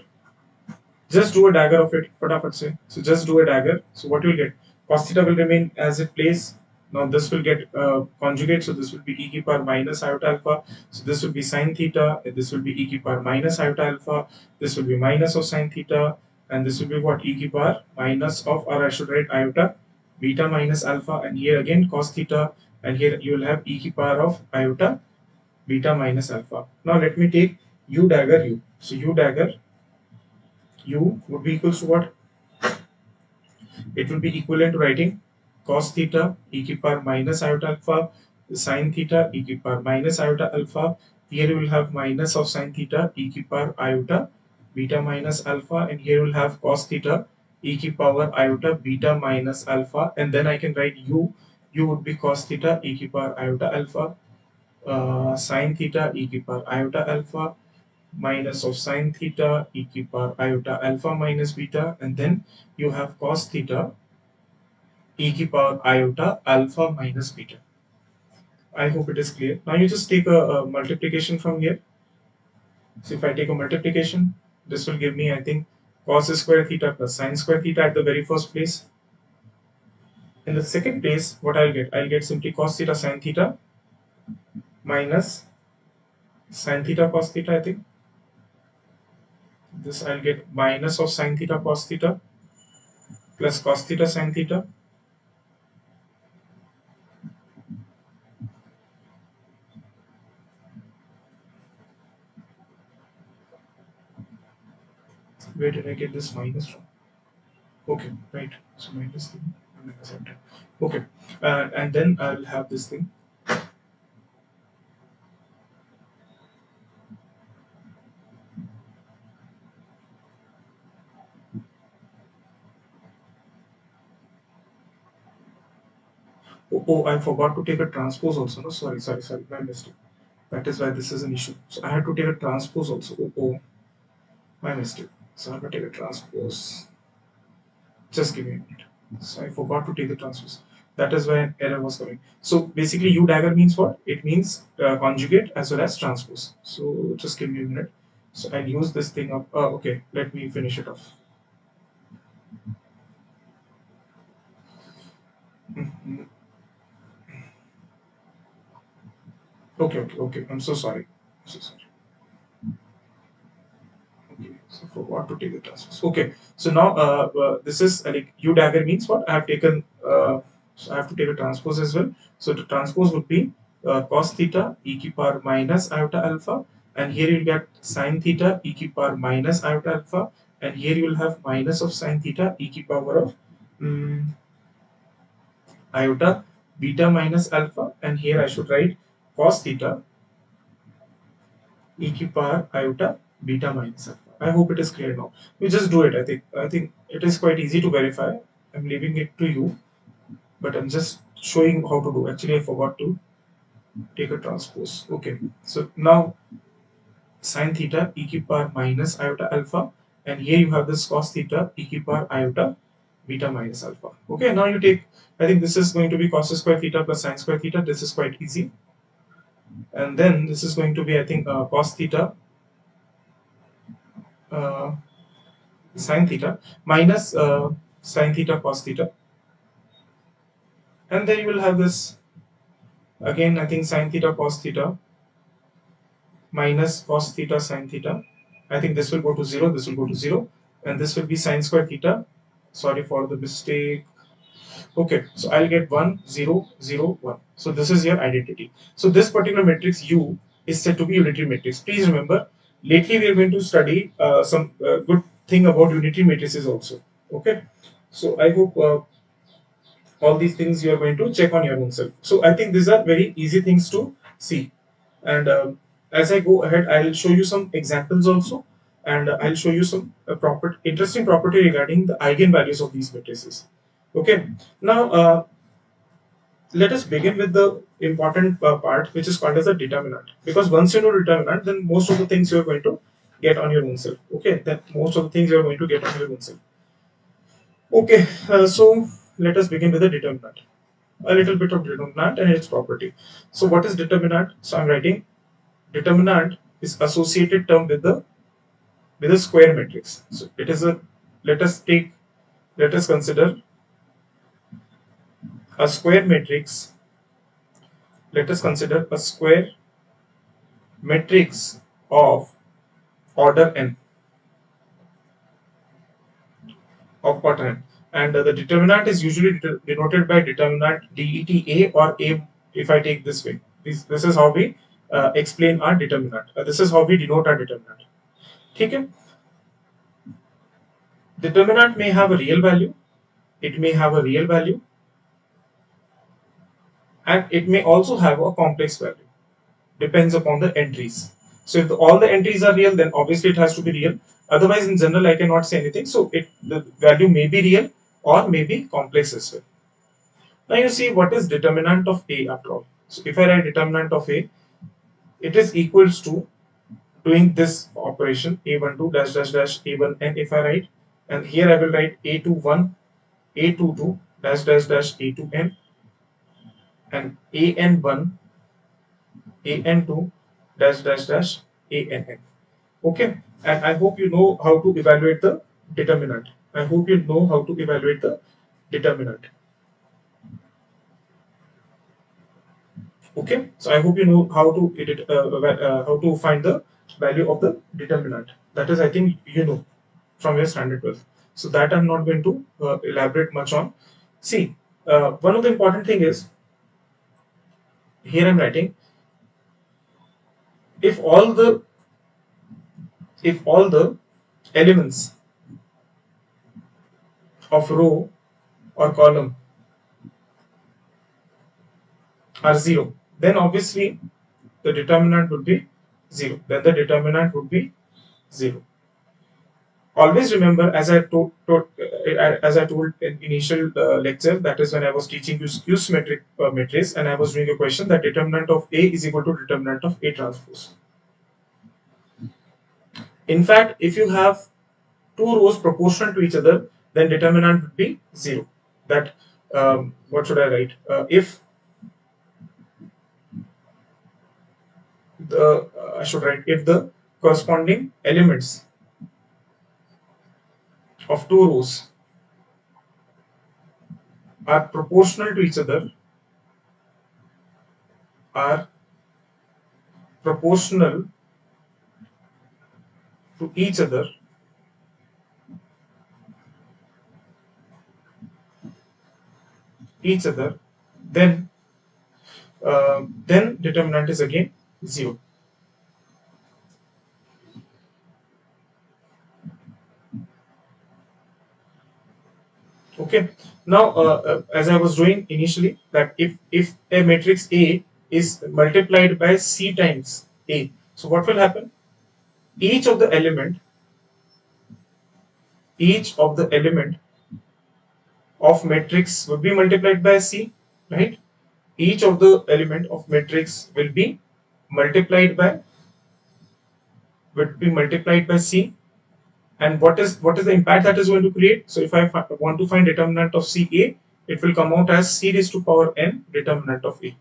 Just do a dagger of it. Fatafat se. So just do a dagger. So what you'll get? Cos theta will remain as it plays. Now this will get conjugate. So this will be e to power minus iota alpha. So this will be sine theta. This will be e to power minus iota alpha. This will be minus of sine theta. And this will be what? E to power minus of, or I should write iota beta minus alpha. And here again cos theta. And here you will have e to power of iota beta minus alpha. Now let me take u dagger u. So u dagger u would be equals to what? It will be equivalent to writing cos theta e to power minus iota alpha sine theta e to power minus iota alpha. Here you will have minus of sine theta e to power iota beta minus alpha, and here you will have cos theta e to power iota beta minus alpha, and then I can write u. U would be cos theta e to power iota alpha sine theta e to power iota alpha minus of sine theta e to power iota alpha minus beta, and then you have cos theta e to power iota alpha minus beta. I hope it is clear. Now you just take a multiplication from here. So if I take a multiplication, this will give me, I think, cos square theta plus sine square theta at the very first place. In the second place, what I'll get? I'll get simply cos theta sine theta minus sine theta cos theta, I think. This I'll get minus of sine theta cos theta plus cos theta sine theta. Where did I get this minus from? Okay, right. So minus thing, minus after. Okay, and then I'll have this thing. Oh, I forgot to take a transpose also. No, sorry, my mistake. That is why this is an issue. So I had to take a transpose also. My mistake. So I have to take a transpose. Just give me a minute. So I forgot to take the transpose. That is why an error was coming. So basically, U dagger means what? It means conjugate as well as transpose. So just give me a minute. So I'll use this thing up. Okay, let me finish it off. Mhm. Okay. I'm so sorry. So sorry. Okay, so forgot to take the transfers. Okay, so now this is like U dagger means what? I have taken, so I have to take a transpose as well. So the transpose would be cos theta e to power minus iota alpha, and here you'll get sin theta e to power minus iota alpha, and here you will have minus of sin theta e to power of um, iota beta minus alpha, and here I should write cos theta e to power iota beta minus alpha. I hope it is clear now. We just do it. I think it is quite easy to verify. I'm leaving it to you, but I'm just showing how to do. Actually, I forgot to take a transpose. Okay, so now sine theta e to power minus iota alpha, and here you have this cos theta e to power iota beta minus alpha. Okay, now you take. I think this is going to be cos square theta plus sine square theta. This is quite easy, and then this is going to be, I think, cos theta. Uh, Sine theta minus sine theta cos theta, and then you will have this again, I think, sine theta cos theta minus cos theta sine theta. I think this will go to 0, this will go to 0, and this will be sine square theta. Sorry for the mistake. Okay, so I'll get 1 0 0 1. So this is your identity. So this particular matrix U is said to be unitary matrix. Please remember, lately we are going to study some good thing about unitary matrices also. Okay, so I hope all these things you are going to check on your own self. So I think these are very easy things to see. And as I go ahead, I'll show you some examples also, and I'll show you some interesting property regarding the eigenvalues of these matrices. Okay, now let us begin with the important part, which is called as a determinant. Because once you know determinant, then most of the things you are going to get on your own self. Okay, then most of the things you are going to get on your own self. Okay, so let us begin with the determinant. A little bit of determinant and its property. So what is determinant? So I'm writing determinant is associated term with a square matrix. So it is a let us take let us consider a square matrix. Let us consider a square matrix of order n and the determinant is usually denoted by determinant deta or a. If I take this way, this is how we explain our determinant. This is how we denote our determinant. Okay, determinant may have a real value, it may have a real value, and it may also have a complex value. Depends upon the entries. So if all the entries are real, then obviously it has to be real. Otherwise, in general, I cannot say anything. So the value may be real or may be complex as well. Now you see what is determinant of A after all. So if I write determinant of A, it is equals to doing this operation A12 dash dash dash A1n if I write, and here I will write A21 A22 dash dash dash A2n and AN1 AN2 dash dash dash ANN. Okay, and I hope you know how to evaluate the determinant. I hope you know how to evaluate the determinant. Okay, so I hope you know how to how to find the value of the determinant. That is, I think, you know from your standard 12. So that I'm not going to elaborate much on. See, one of the important thing is here I'm writing if all the elements of row or column are 0, then obviously the determinant would be 0. Then the determinant would be 0. Always remember, as I told in initial lecture, that is when I was teaching you skew symmetric matrix, and I was doing a question that determinant of A is equal to determinant of A transpose. In fact, if you have two rows proportional to each other, then determinant would be 0. That what should I write? If the I should write if the corresponding elements of two rows are proportional to each other, are proportional to each other, then determinant is again 0. Okay. Now, as I was doing initially, that if a matrix A is multiplied by C times A, so what will happen? Each of the element, each of the element of matrix will be multiplied by C, right? Each of the element of matrix multiplied by will be multiplied by C. And what is the impact that is going to create? So if I want to find determinant of CA, it will come out as C raised to power n determinant of A.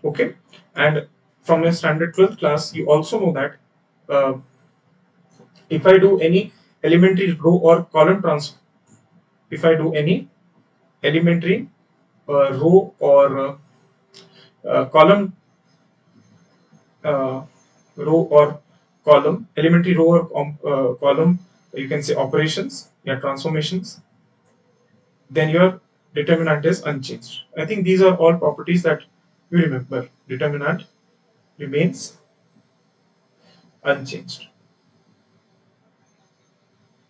Okay. And from your standard 12th class, you also know that uh, if I do any elementary row or column trans, if I do any elementary row or column uh, row or column, elementary row or column, you can say operations, yeah, transformations, then your determinant is unchanged. I think these are all properties that you remember. Determinant remains unchanged.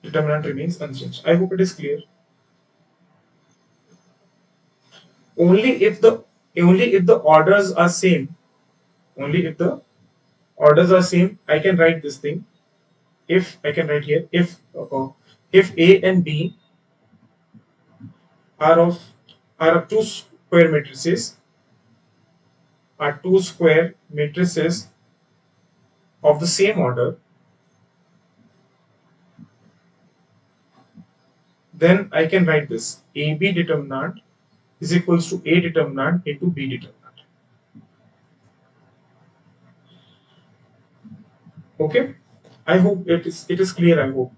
Determinant remains unchanged. I hope it is clear. Only if the only if the orders are same, only if the orders are same, I can write this thing. If I can write here, if A and B are of are two square matrices, are two square matrices of the same order, then I can write this AB determinant is equals to A determinant into B determinant. Okay, I hope it is clear. I hope.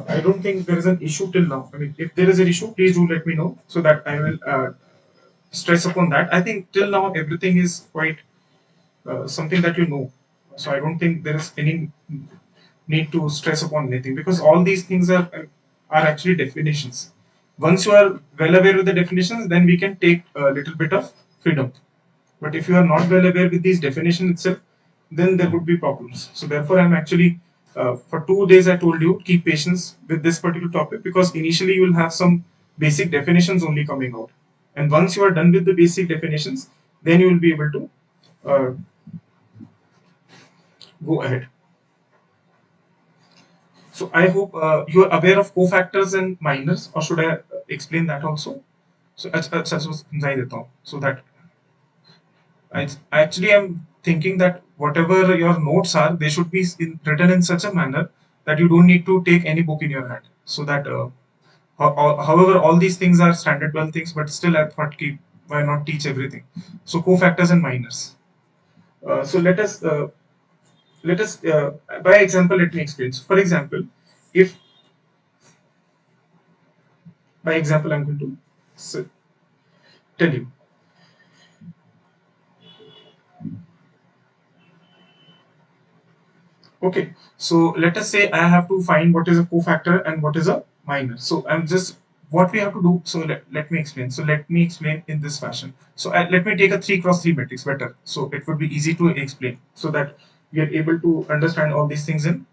I don't think there is an issue till now. I mean, if there is an issue, please do let me know so that I will stress upon that. I think till now everything is quite something that you know. So I don't think there is any need to stress upon anything because all these things are actually definitions. Once you are well aware with the definitions, then we can take a little bit of freedom. But if you are not well aware with these definitions itself, then there would be problems. So therefore, I'm actually for 2 days I told you keep patience with this particular topic because initially you will have some basic definitions only coming out, and once you are done with the basic definitions, then you will be able to uh, go ahead. So I hope you are aware of cofactors and minors, or should I explain that also? So समझा ही देता हूँ, so that I actually am thinking that whatever your notes are, they should be written in such a manner that you don't need to take any book in your hand. So that, however, all these things are standard 12 things, but still I thought, why not teach everything? So cofactors and minors. So let us by example let me explain. So for example, if by example I'm going to tell you. Okay, so let us say I have to find what is a cofactor and what is a minor. So I'm just what we have to do. So let me explain. So let me explain in this fashion. So let me take a 3 cross 3 matrix better. So it would be easy to explain so that we are able to understand all these things in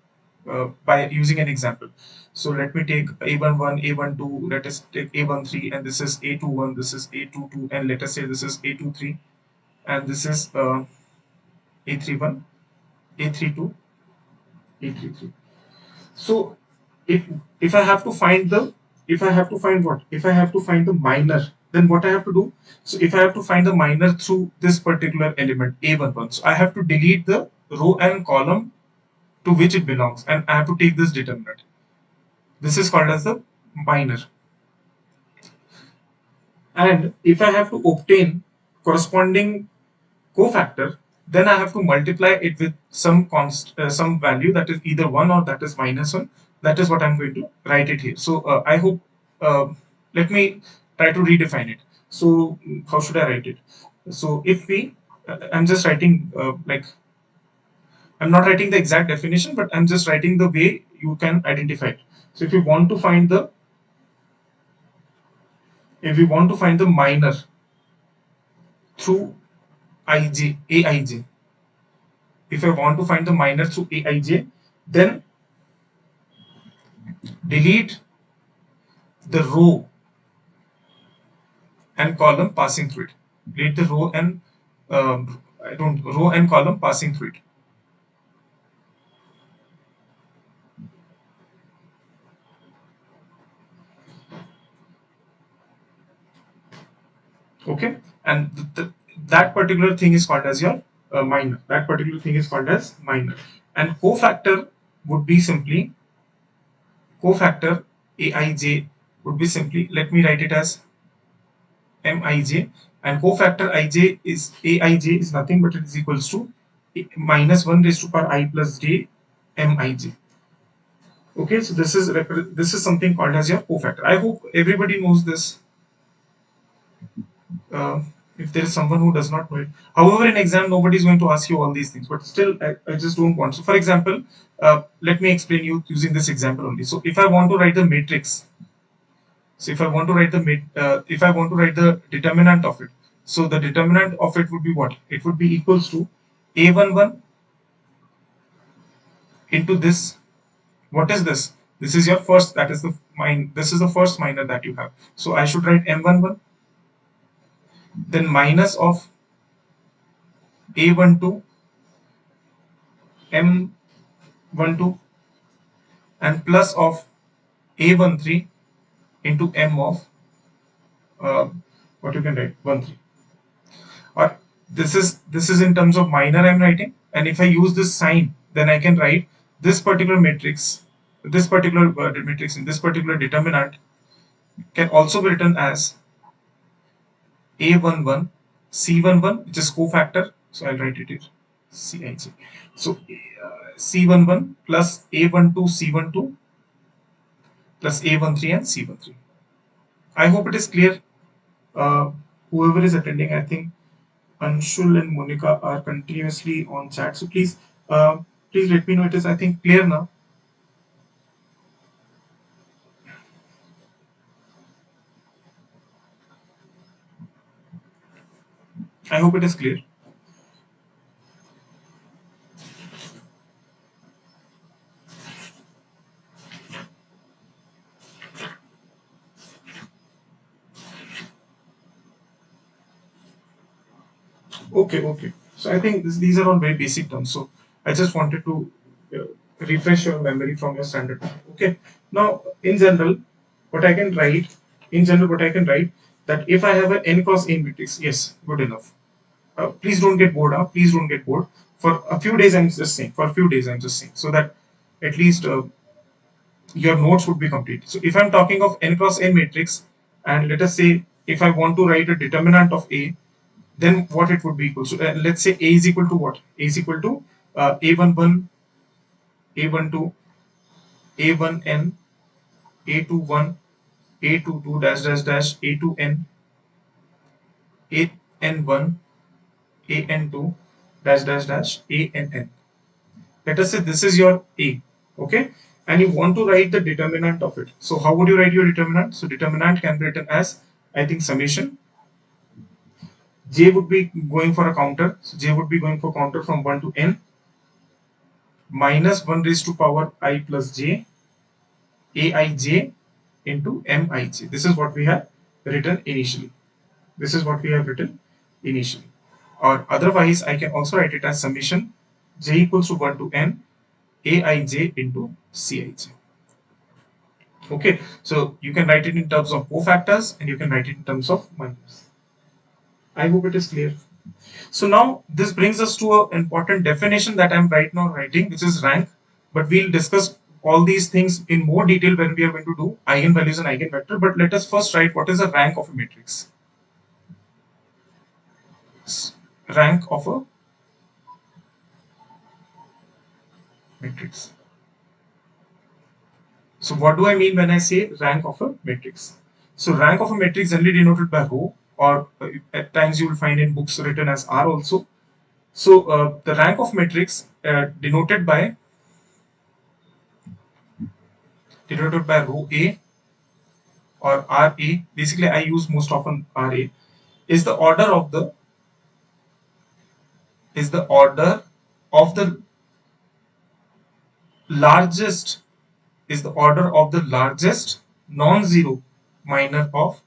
by using an example. So let me take A11, A12, let us take A13, and this is A21, this is A22, and let us say this is A23, and this is A31, A32, A33. So if if I have to find the if I have to find what if I have to find the minor, then what I have to do? So if I have to find the minor through this particular element A11, so I have to delete the row and column to which it belongs, and I have to take this determinant. This is called as the minor. And if I have to obtain corresponding cofactor, then I have to multiply it with some value that is either 1 or that is minus 1. That is what I'm going to write it here. So I hope, uh, let me try to redefine it. So how should I write it? So if we, I'm just writing like, I'm not writing the exact definition, but I'm just writing the way you can identify it. So if you want to find the, if you want to find the minor through aij, if I want to find the minor through aij, then delete the row and column passing through it. Delete the row and I don't row and column passing through it. Okay, and that particular thing is called as your minor. That particular thing is called as minor. And cofactor would be simply cofactor aij would be simply, let me write it as mij, and cofactor aij is nothing but it is equals to minus 1 raised to power I plus j mij. Okay, so this is something called as your cofactor. I hope everybody knows this. uh, if there is someone who does not know it, however, in exam nobody is going to ask you all these things, but still I just don't want. So for example, let me explain you using this example only. So if I want to write the matrix, so if I want to write the if I want to write the determinant of it, so the determinant of it would be what? It would be equals to a11 into this. What is this? This is your first, that is the mine, this is the first minor that you have. So I should write m11, then minus of a12, m12, and plus of a13 into m of what you can write 13. Or this is in terms of minor I'm writing, and if I use this sign, then I can write this particular matrix, this particular matrix in this particular determinant can also be written as a11 c11, which is cofactor. So I'll write it here Cij. So c11 plus a12 c12 plus a13 and c13. I hope it is clear. Uh, Whoever is attending, I think Anshul and Monica are continuously on chat. So please let me know it is, I think, clear now. I hope it is clear. Okay, okay. So I think these are all very basic terms. So I just wanted to refresh your memory from your standard. Okay. Now, in general, what I can write, what I can write that if I have an n cross n matrix, yes, good enough. Please don't get bored. Please don't get bored. For a few days, I'm just saying. For a few days, I'm just saying, so that at least your notes would be complete. So if I'm talking of n cross n matrix, and let us say if I want to write a determinant of A, then what it would be equal to? Let's say A is equal to what? A is equal to A11, A12, A1n, A21, A22 dash dash dash, A2n, AN1, AN2 dash dash dash, ANN. Let us say this is your A, okay? And you want to write the determinant of it. So how would you write your determinant? So determinant can be written as, I think, summation. J would be going for a counter. So J would be going for counter from 1 to n minus 1 raised to power I plus j aij into mij. This is what we have written initially. This is what we have written initially. Or otherwise, I can also write it as summation j equals to 1 to n aij into cij. Okay, so you can write it in terms of cofactors and you can write it in terms of minors. I hope it is clear. So now this brings us to an important definition that I'm right now writing, which is rank, but we'll discuss all these things in more detail when we are going to do eigenvalues and eigenvector. But let us first write what is the rank of a matrix. Rank of a matrix. So what do I mean when I say rank of a matrix? So rank of a matrix generally denoted by row, or at times you will find in books written as R also. So the rank of matrix denoted by row A or RA. Basically, I use most often RA. Is the order of the is the order of the largest is the order of the largest non-zero minor of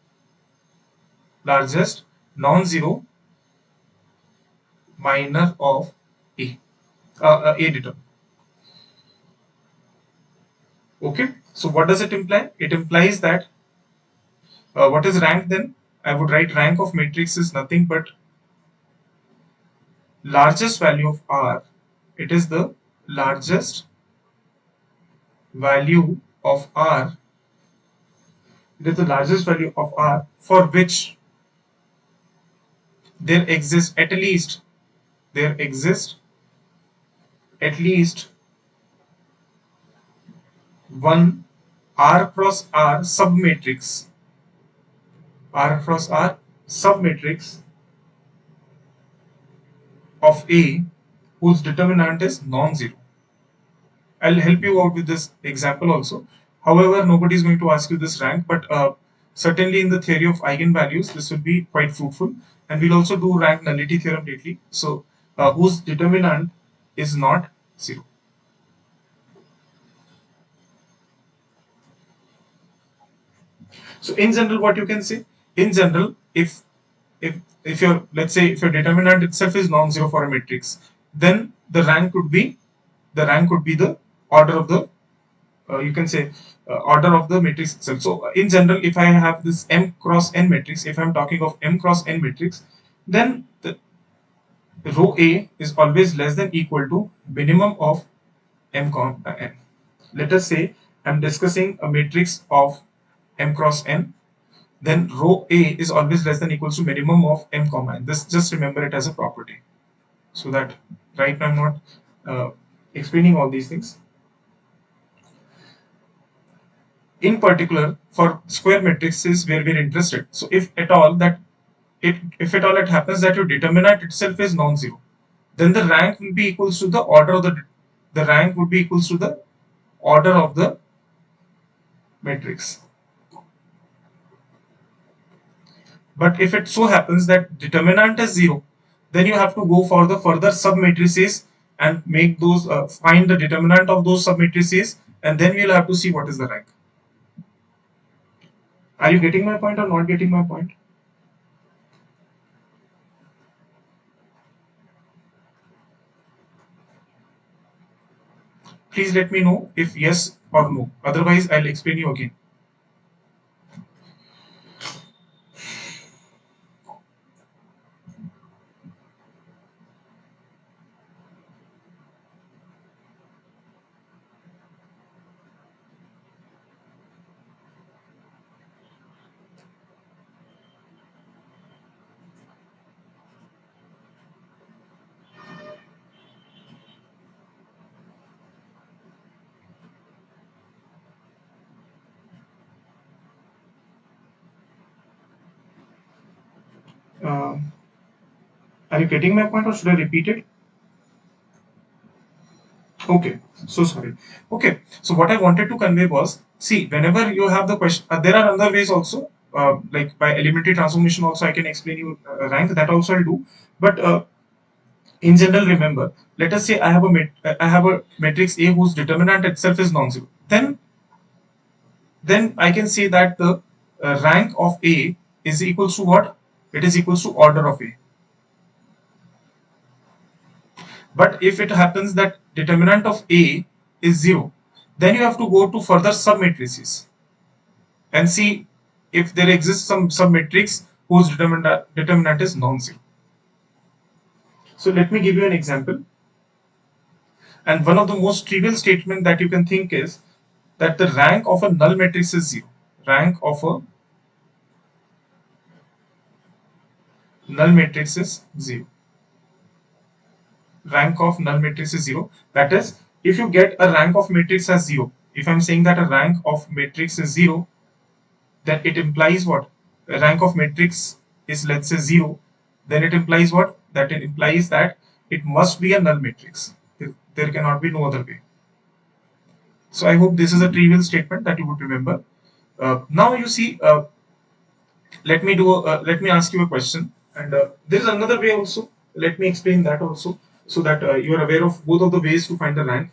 largest non-zero minor of A. A determinant. Okay. So what does it imply? It implies that what is rank then? I would write rank of matrix is nothing but largest value of R. It is the largest value of R. It is the largest value of R for which there exists at least one R cross R submatrix. R cross R submatrix of A whose determinant is non-zero. I'll help you out with this example also. However, nobody is going to ask you this rank, but certainly in the theory of eigenvalues, this will be quite fruitful. And we'll also do rank nullity theorem lately. So, whose determinant is not zero. So, in general, what you can say? In general, if your, let's say, if your determinant itself is non-zero for a matrix, then the order of the you can say order of the matrix itself. So in general, if I have this m cross n matrix, if I'm talking of m cross n matrix, then the row A is always less than equal to minimum of m comma n. Let us say I'm discussing a matrix of m cross n, then row A is always less than equals to minimum of m comma n. This, just remember it as a property, so that right now I'm not explaining all these things. In particular, for square matrices where we're interested, so if at all it happens that your determinant itself is non-zero, then the rank will be equals to the rank would be equals to the order of the matrix. But if it so happens that determinant is zero, then you have to go for the further submatrices and make those find the determinant of those submatrices, and then we'll have to see what is the rank. Are you getting my point or not getting my point? Please let me know if yes or no. Otherwise, I'll explain you again. Uh, are you getting my point or should I repeat it? Okay, so sorry. Okay, so what I wanted to convey was, see, whenever you have the question, there are other ways also, like by elementary transformation also I can explain you rank, that also I'll do. But in general, remember, let us say I have a matrix A whose determinant itself is non-zero. Then I can say that the rank of A is equals to what? It is equals to order of A. But if it happens that determinant of A is 0, then you have to go to further submatrices and see if there exists some submatrix whose determinant is non-zero. So let me give you an example. And one of the most trivial statement that you can think is, that the rank of a null matrix is 0. Rank of a null matrix is 0. Rank of null matrix is 0. That is, if you get a rank of matrix as 0, if I'm saying that a rank of matrix is 0, then it implies what? A rank of matrix is, let's say, 0, then it implies what? That it implies that it must be a null matrix. There cannot be no other way. So I hope this is a trivial statement that you would remember. Now you see, let me ask you a question, and there is another way also. Let me explain that also, so that you are aware of both of the ways to find the rank.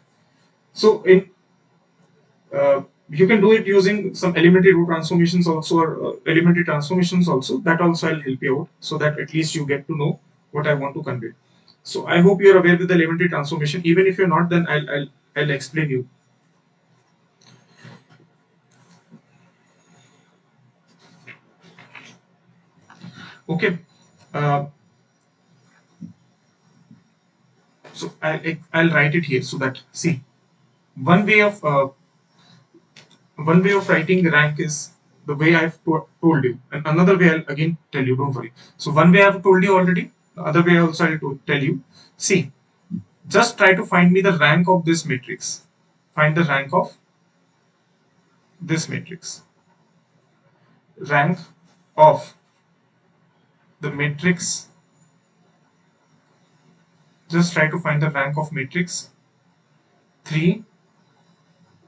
So in you can do it using some elementary row transformations also, or elementary transformations also. That also I'll help you out, so that at least you get to know what I want to convey. So I hope you're aware with the elementary transformation. Even if you're not, then I'll explain you. Okay. Uh, so I'll write it here, so that, see, one way of one way of writing the rank is the way I've told you, and another way I'll again tell you. Don't worry. So one way I've told you already. The other way also I'll tell you. See, just try to find me the rank of this matrix. Find the rank of this matrix. Rank of the matrix. Just try to find the rank of matrix 3,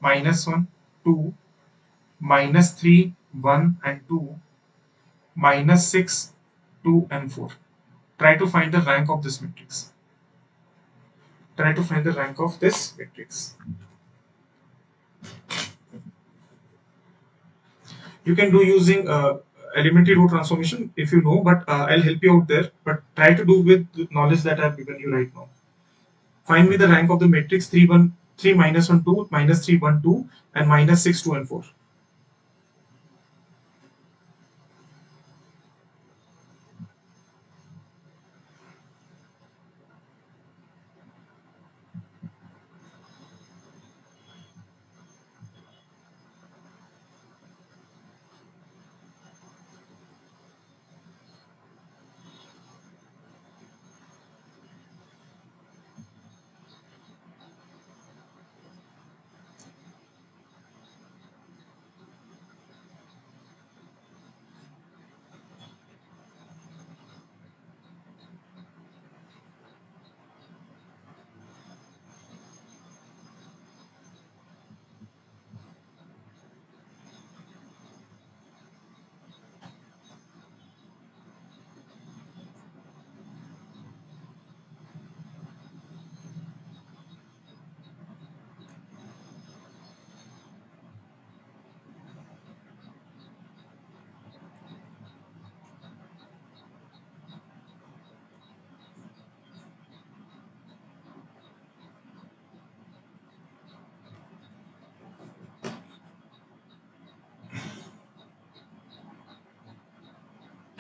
-1, 2, -3, 1 and 2, -6, 2 and 4. Try to find the rank of this matrix. Try to find the rank of this matrix. You can do using elementary row transformation if you know, but I'll help you out there. But try to do with the knowledge that I've given you right now. Find me the rank of the matrix 3, 1, 3, -1, 2, -3, 1, 2, and -6, 2, and 4.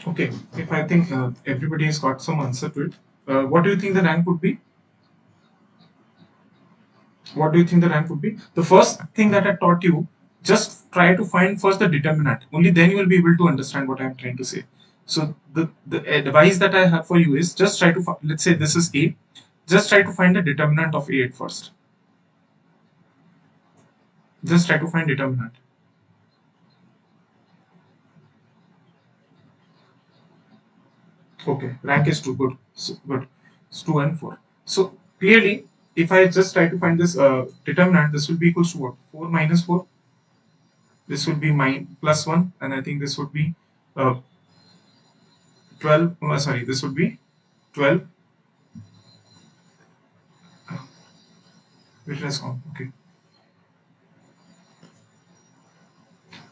Okay, if I think everybody has got some answer to it, what do you think the rank would be? What do you think the rank would be? The first thing that I taught you, just try to find first the determinant. Only then you will be able to understand what I'm trying to say. So the advice that I have for you is just try to let's say this is A. Just try to find the determinant of A at first. Just try to find determinant. Okay, rank is 2. Good. So, good. It's 2 and 4. So clearly, if I just try to find this determinant, this will be equals to what? 4 minus 4. This would be plus 1, and I think this would be 12. Sorry, this would be 12. Which has gone. Okay.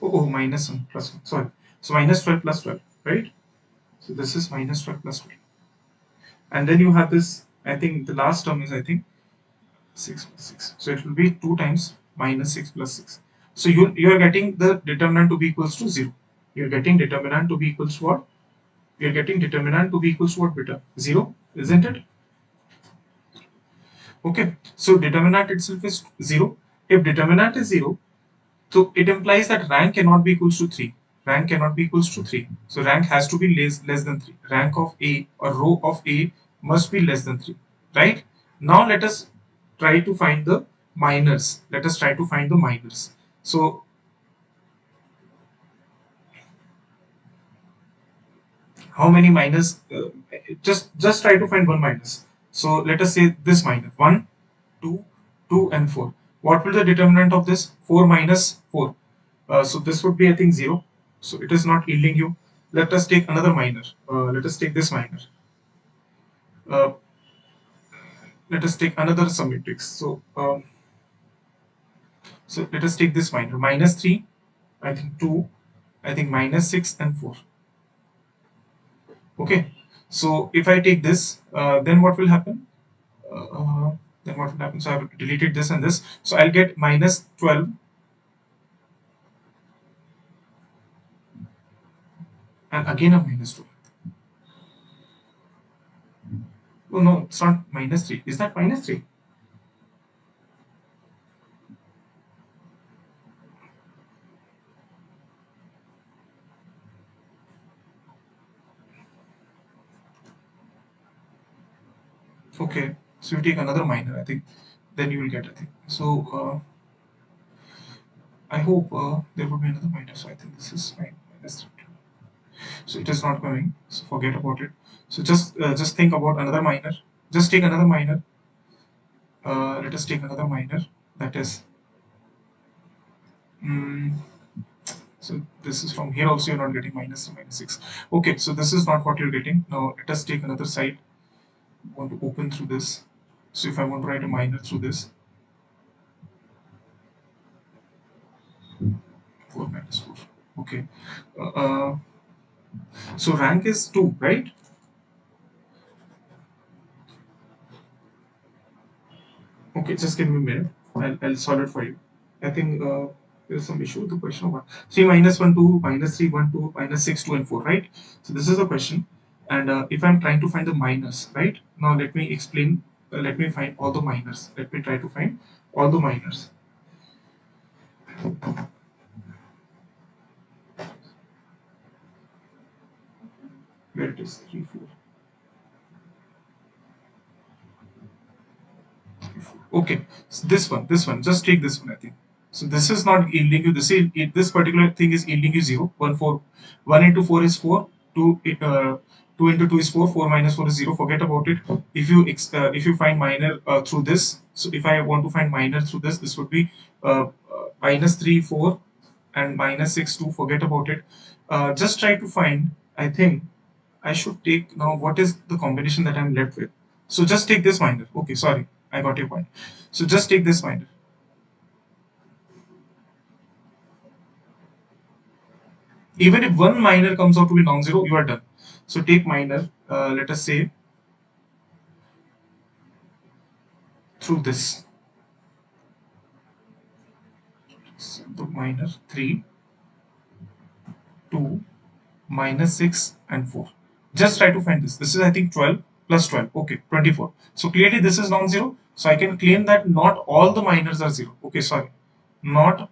Oh, minus 1 plus 1. Sorry. So minus 12 plus 12, right? So this is minus 12 plus 12. And then you have this, I think the last term is, I think, 6 plus 6. So it will be 2 times minus 6 plus 6. So you are getting the determinant to be equals to 0. You're getting determinant to be equals to what? You're getting determinant to be equals to what, beta? 0, isn't it? Okay. So determinant itself is 0. If determinant is 0, So it implies that rank cannot be equals to 3. Rank cannot be equals to 3. So rank has to be less than 3. Rank of A or row of A must be less than 3. Right? Now let us try to find the minors. Let us try to find the minors. So how many minors? Just try to find one minus. So let us say this minus 1, 2, 2 and 4. What will the determinant of this? 4 minus 4. So this would be I think 0. So it is not yielding you. Let us take another minor. Let us take this minor. Uh, let us take another sum matrix. So let us take this minor. Minus 3, I think 2, I think minus 6 and 4. Okay. So if I take this, then what will happen? Uh, then what will happen? So I've deleted this and this. So I'll get minus 12 and again a minus 2. Oh no, it's not minus 3. Is that minus 3? Okay. So you take another minor, I think. Then you will get, I think. So I hope there will be another minor. So I think this is fine. Minus 3. So it is not coming. So forget about it. So just think about another minor. Just take another minor. Let us take another minor. That is. mm So this is from here also you're not getting minus 6. Okay, so this is not what you're getting. Now let us take another side. I want to open through this. So if I want to write a minor through this, 4 minus 4. Okay. So rank is 2, right? Okay, just give me a minute. I'll solve it for you. I think there's some issue with the question. 1, 3 minus 1, 2, minus 3, 1, 2, minus 6, 2, and 4, right? So this is the question. And if I'm trying to find the minors, right? Now let me explain. Let me find all the minors. Let me try to find all the minors. Where it is? 3, 4. Okay, so this one, just take this one, I think. So this is not yielding you. This particular thing is yielding you 0. 1, 4. 1 into 4 is 4. 2 into 2 is 4. 4 minus 4 is 0. Forget about it. If you find minor through this, so if I want to find minor through this would be minus 3, 4, and minus 6, 2. Forget about it. Just try to find. I think I should take now what is the combination that I'm left with. So just take this minor. Okay, sorry, I got your point. So just take this minor. Even if one minor comes out to be non-zero, you are done. So take minor, let us say through this. So the minor 3, 2, minus 6 and 4. Just try to find this. This is I think 12 plus 12. Okay, 24. So clearly this is non-zero. So I can claim that not all the minors are 0. Okay, sorry. Not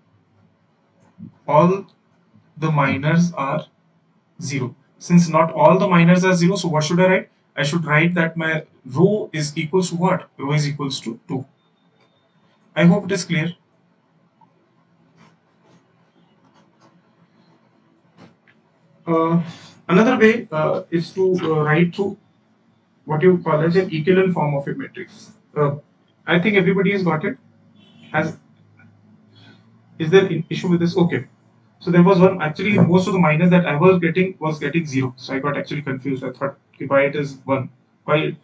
all the minors are 0. Since not all the minors are 0, so what should I write? I should write that my row is equals to what? Row is equals to 2. I hope it is clear. Uh, Another way is to write through what you call as an equivalent form of a matrix. I think everybody has got it. Has Is there an issue with this? Okay. So there was one actually most of the minors that I was getting 0. So I got actually confused. I thought okay, why it is 1? Why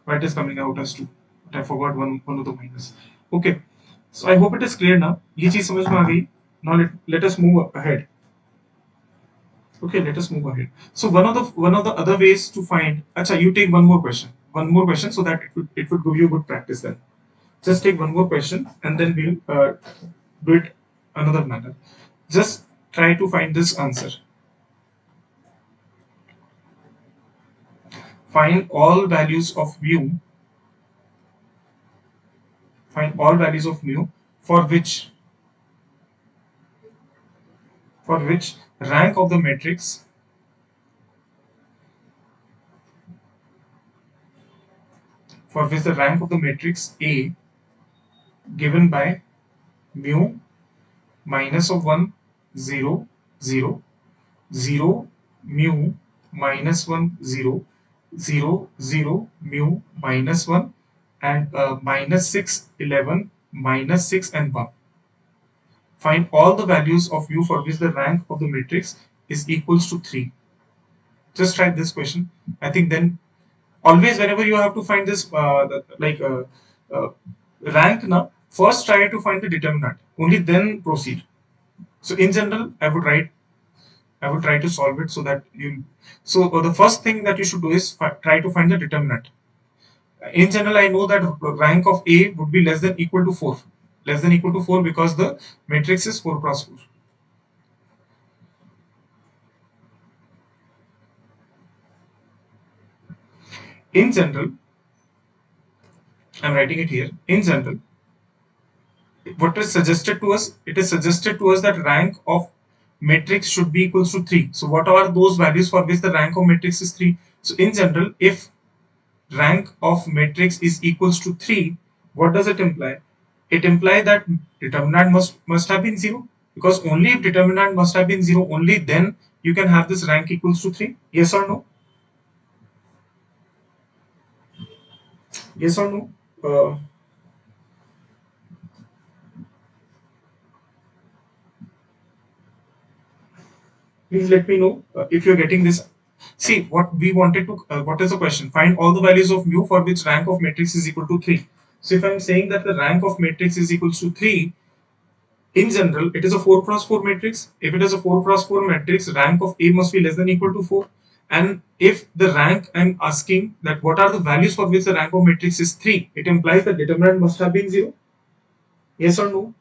it is coming out as 2? But I forgot one of the minors. Okay. So I hope it is clear now. ये चीज समझ में आ गई. Now let us move ahead. Okay, let us move ahead. So one of the other ways to find. Acha, you take one more question, so that it would give you good practice then. Just take one more question, and then we'll do it another manner. Just try to find this answer. Find all values of mu. Find all values of mu for which for which rank of the matrix for which the rank of the matrix A given by mu minus of 1 0 0 0 mu minus 1 0 0 0 mu minus 1 and minus 6 11 minus 6 and 1. Find all the values of mu for which the rank of the matrix is equals to 3. Just try this question. I think then always whenever you have to find this uh, rank now, first try to find the determinant. Only then proceed. So in general, I would try to solve it so that you. So the first thing that you should do is try to find the determinant. In general, I know that rank of A would be less than equal to 4. Less than equal to 4 because the matrix is 4 cross 4. In general, I'm writing it here. In general, what is suggested to us? It is suggested to us that rank of matrix should be equals to 3. So what are those values for which the rank of matrix is 3? So in general, if rank of matrix is equals to 3, what does it imply? It implies that determinant must have been 0, because only if determinant must have been 0, only then you can have this rank equals to 3. Yes or no? Yes or no? Please let me know if you're getting this. See, what we wanted to, what is the question? Find all the values of mu for which rank of matrix is equal to 3. So if I'm saying that the rank of matrix is equals to 3, in general, it is a 4 cross 4 matrix. If it is a 4 cross 4 matrix, rank of A must be less than equal to 4. And if the rank, I'm asking that what are the values for which the rank of matrix is 3, it implies the determinant must have been 0. Yes or no?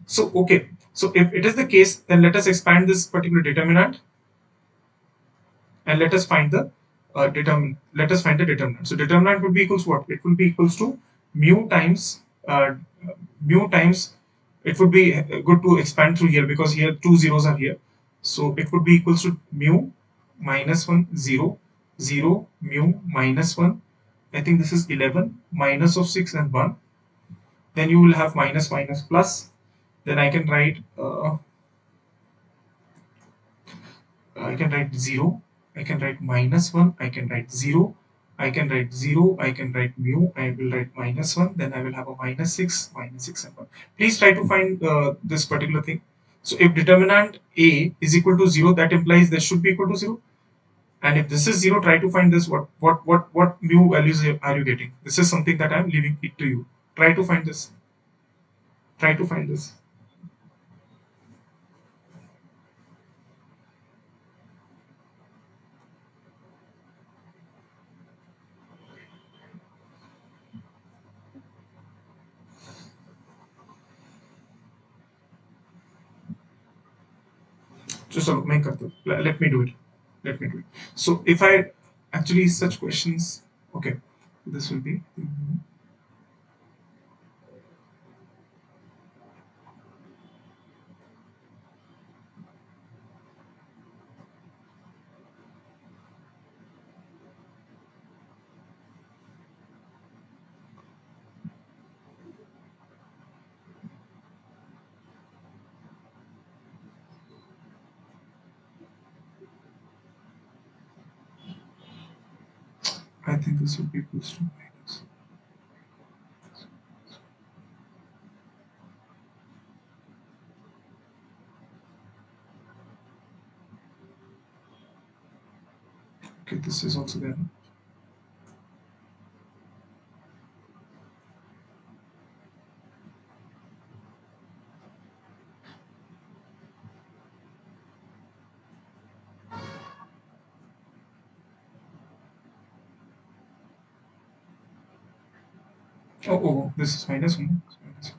So, okay. So, if it is the case, then let us expand this particular determinant and let us find the let us find the determinant. So determinant would be equals to what? It will be equals to mu times mu times. It would be good to expand through here because here two zeros are here. So it would be equals to mu minus 1 0 0 mu minus 1. I think this is 11 minus of 6 and 1. Then you will have minus minus plus. Then I can write I can write 0, I can write minus 1, I can write 0, I can write 0, I can write mu, I will write minus 1, then I will have a minus 6 and 1. Please try to find this particular thing. So if determinant A is equal to 0, that implies this should be equal to 0. And if this is 0, try to find this, what mu values are you getting? This is something that I am leaving it to you. Try to find this. Try to find this. So मैं करता हूँ. Let me do it. Let me do it. So if I actually such questions, okay, this will be. I think this will be equals to minus. Okay, this is also there. Oh, this is minus 1. Minus 1.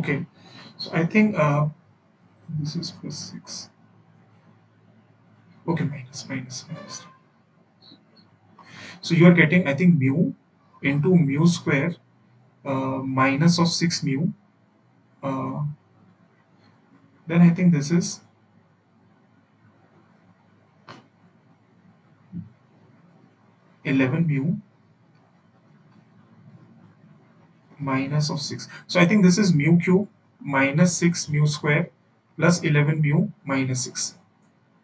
Okay, so I think this is plus 6. Okay, minus. So you are getting, I think, mu into mu square minus of 6 mu. Uh, then I think this is 11 mu minus of 6. So I think this is mu cube minus 6 mu square plus 11 mu minus 6.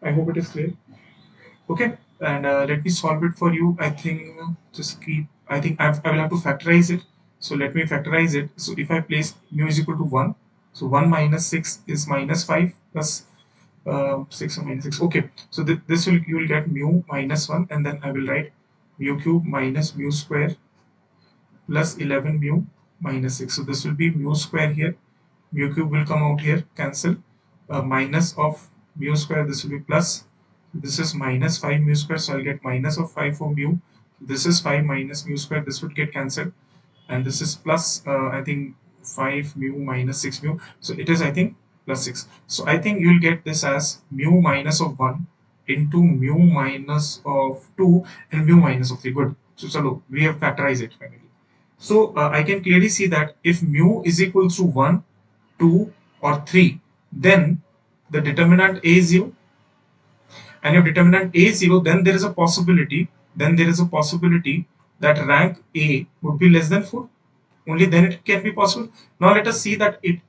I hope it is clear. Okay, and let me solve it for you. I think just keep. I think I will have to factorize it. So let me factorize it. So if I place mu is equal to 1, so 1 minus 6 is minus 5 plus 6 or minus 6. Okay, so this will, you will get mu minus 1, and then I will write mu cube minus mu square plus 11 mu minus 6. So this will be mu square here. Mu cube will come out here, cancel. Minus of mu square, this will be plus. This is minus 5 mu square, so I'll get minus of 5 for mu. This is 5 minus mu square, this would get cancelled. And this is plus, I think, 5 mu minus 6 mu. So it is, I think, plus 6. So I think you'll get this as mu minus of 1 into mu minus of 2 and mu minus of 3. Good. So, chalo, we have factorized it finally. So I can clearly see that if mu is equal to 1, 2 or 3, then the determinant A is 0. And if determinant A is 0, then there is a possibility, that rank A would be less than 4. Only then it can be possible. Now let us see that it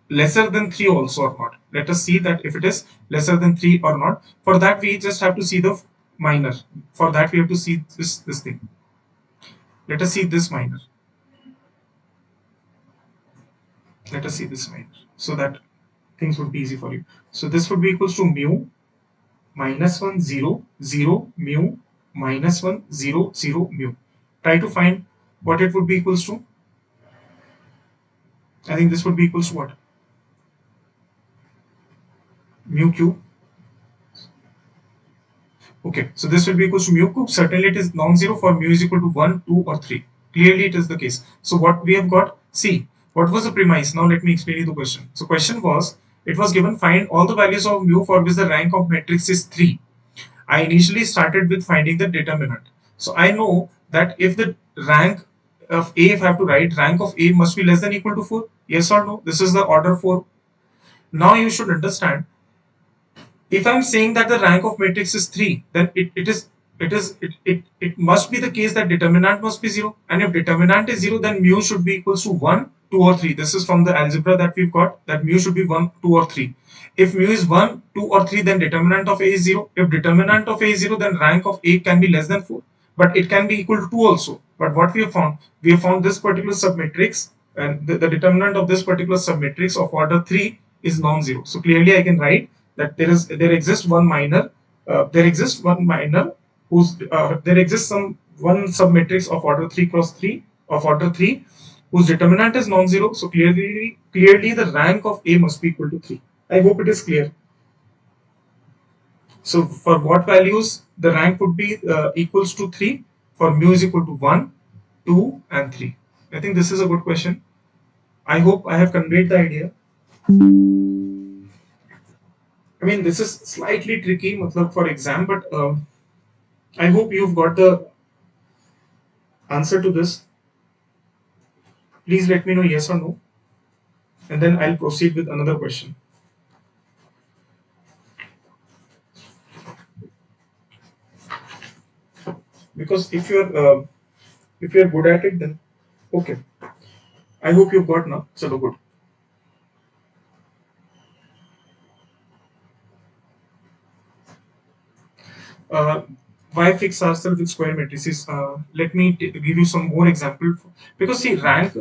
lesser than 3 also or not. Let us see that if it is lesser than 3 or not. For that we just have to see the minor. For that we have to see this thing. Let us see this minor. Let us see this minor, so that things would be easy for you. So this would be equals to mu minus 1 0 0 mu minus 1 0 0 mu. Try to find what it would be equals to. I think this would be equals to what? Mu cube. Okay, so this will be equals to mu cube. Certainly it is non-zero for mu is equal to 1, 2 or 3. Clearly it is the case. So what we have got, see, what was the premise? Now let me explain you the question. So question was, it was given find all the values of mu for which the rank of matrix is 3. I initially started with finding the determinant. So I know that if the rank of A, if I have to write, rank of A must be less than equal to 4. Yes or no? This is the order 4. Now you should understand, if I'm saying that the rank of matrix is 3, then it must be the case that determinant must be 0. And if determinant is 0, then mu should be equals to 1, 2 or 3. This is from the algebra that we've got, that mu should be 1, 2 or 3. If mu is 1, 2 or 3, then determinant of A is 0. If determinant of A is 0, then rank of A can be less than 4. But it can be equal to 2 also. But what we have found this particular submatrix, and the determinant of this particular submatrix of order 3 is non-zero. So clearly I can write that there exists one minor, there exists some one submatrix of order 3 cross 3 of order 3 whose determinant is non-zero. So clearly the rank of A must be equal to 3. I hope it is clear. So for what values the rank would be equals to 3? For mu is equal to 1, 2 and 3. I think this is a good question. I hope I have conveyed the idea. I mean, this is slightly tricky for exam, but I hope you've got the answer to this. Please let me know yes or no, and then I'll proceed with another question. Because if you're good at it, then okay. I hope you've got now. So good. Uh, why fix ourselves with square matrices? Let me give you some more example. Because see, rank,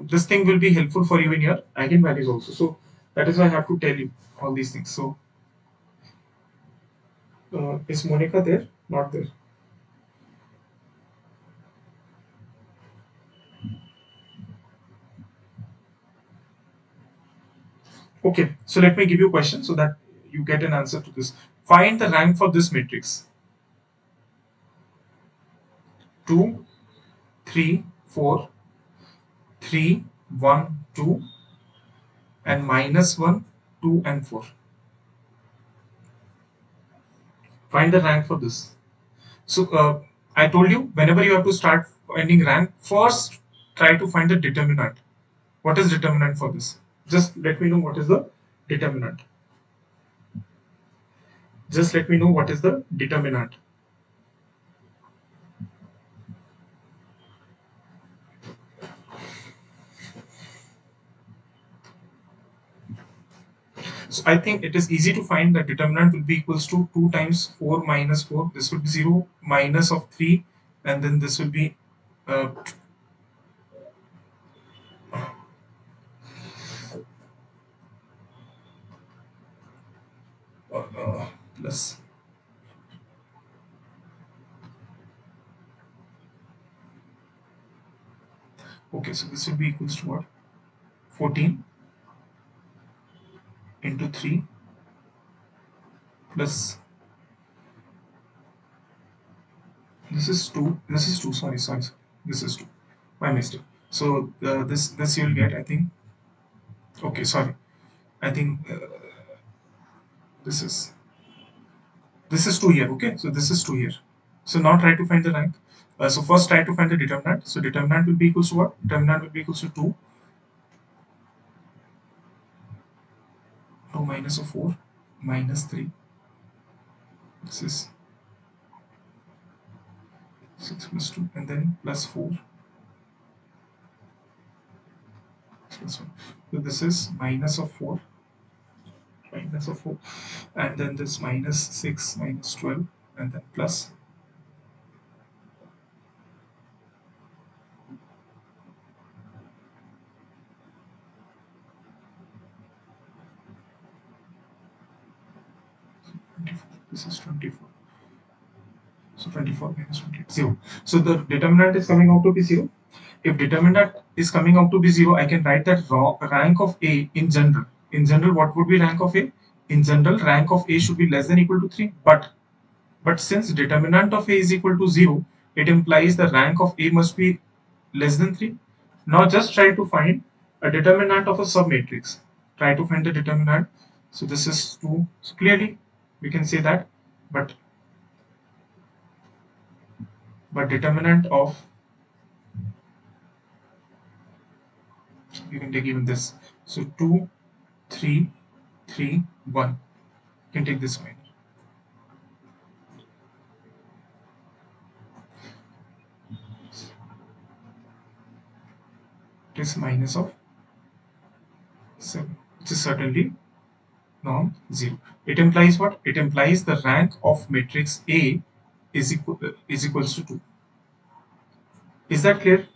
this thing will be helpful for you in your eigenvalues also. So that is why I have to tell you all these things. So is Monica there? Not there. Okay, so let me give you a question so that you get an answer to this. Find the rank for this matrix. 2, 3, 4, 3, 1, 2, and minus 1, 2, and 4. Find the rank for this. So I told you, whenever you have to start finding rank, first try to find the determinant. What is determinant for this? Just let me know what is the determinant. Just let me know what is the determinant. So I think it is easy to find that determinant will be equals to 2 times 4 minus 4. This will be 0 minus of 3, and then this will be uh, plus. Okay, so this will be equals to what? 14 into 3 plus, this is 2. This is 2. Sorry. This is 2. My mistake. So this you'll get, I think. Okay, sorry. I think this is this is 2 here. Okay, so this is 2 here. So now try to find the rank. So first try to find the determinant. So determinant will be equals to what? Determinant will be equals to 2. 2 minus of 4 minus 3. This is 6 plus 2, and then plus 4 plus 1. So this is minus of 4, and then this minus 6 minus 12, and then plus 24. This is 24. So 24 minus 28, 0. So the determinant is coming out to be 0. If determinant is coming out to be 0, I can write that rank of A in general. In general, what would be rank of A? In general, rank of A should be less than equal to 3. But since determinant of A is equal to 0, it implies the rank of A must be less than 3. Now just try to find a determinant of a submatrix. Try to find the determinant. So this is 2. So clearly we can say that, but determinant of, you can take even this. So 2, 3, 3, 1. You can take this one. It is minus of 7, which is certainly non-zero. It implies what? It implies the rank of matrix A is equals to 2. Is that clear?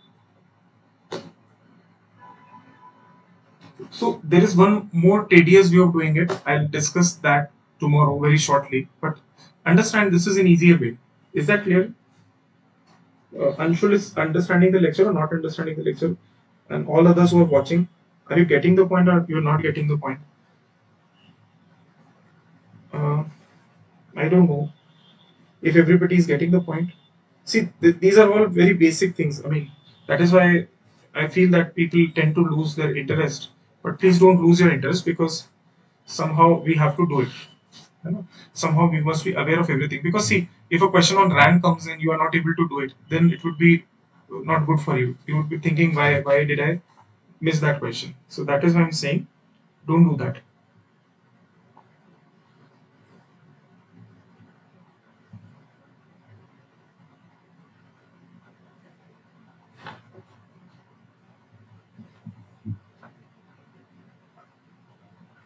So there is one more tedious way of doing it. I'll discuss that tomorrow very shortly. But understand, this is an easier way. Is that clear? Anshul is understanding the lecture or not understanding the lecture? And all others who are watching, are you getting the point or you're not getting the point? Uh, I don't know if everybody is getting the point. See, these are all very basic things. I mean, that is why I feel that people tend to lose their interest. But please don't lose your interest, because somehow we have to do it. You know? Somehow we must be aware of everything. Because see, if a question on rank comes and you are not able to do it, then it would be not good for you. You would be thinking, why did I miss that question? So that is why I'm saying, don't do that.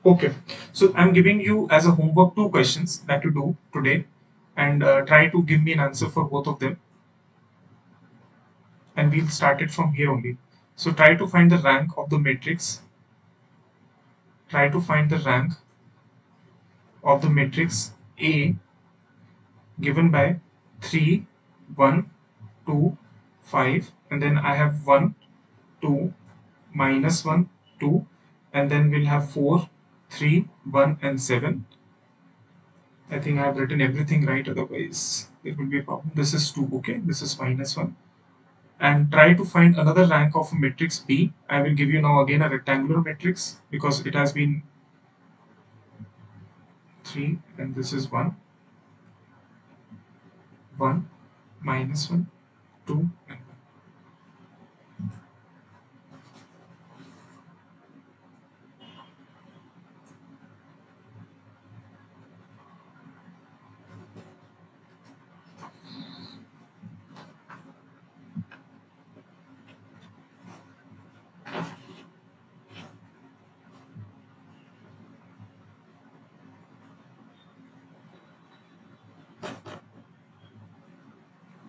Okay, so I'm giving you as a homework 2 questions that to do today, and try to give me an answer for both of them, and we'll start it from here only. So try to find the rank of the matrix. Try to find the rank of the matrix A given by 3, 1, 2, 5, and then I have 1, 2, minus 1, 2, and then we'll have 4, 3, 1, and 7. I think I have written everything right, otherwise there will be a problem. This is 2, okay? This is minus 1. and try to find another rank of matrix B. I will give you now again a rectangular matrix because it has been 3 and this is 1, 1, minus 1, 2 and 1.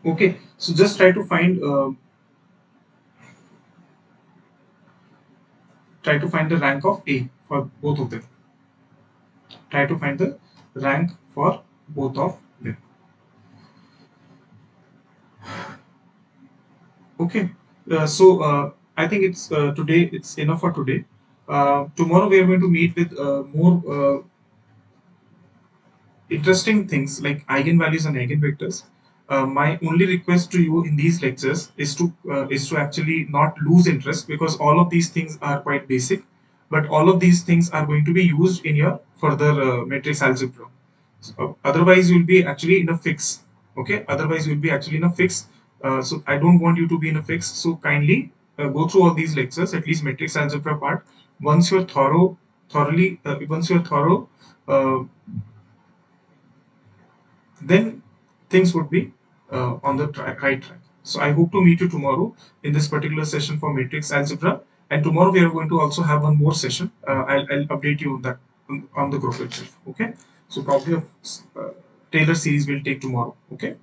Okay, so just try to find the rank of A for both of them. Try to find the rank for both of them. Okay, I think it's today. It's enough for today. Tomorrow we are going to meet with more interesting things like eigenvalues and eigenvectors. My only request to you in these lectures is to actually not lose interest because all of these things are quite basic, but all of these things are going to be used in your further matrix algebra. So, otherwise, you'll be actually in a fix. Okay, otherwise you'll be actually in a fix. So I don't want you to be in a fix. So kindly go through all these lectures, at least matrix algebra part. Once you're once you're thorough. Then things would be on the right track. So I hope to meet you tomorrow in this particular session for matrix algebra. And tomorrow we are going to also have one more session. I'll update you on that on the group itself. Okay. So probably a Taylor series will take tomorrow. Okay.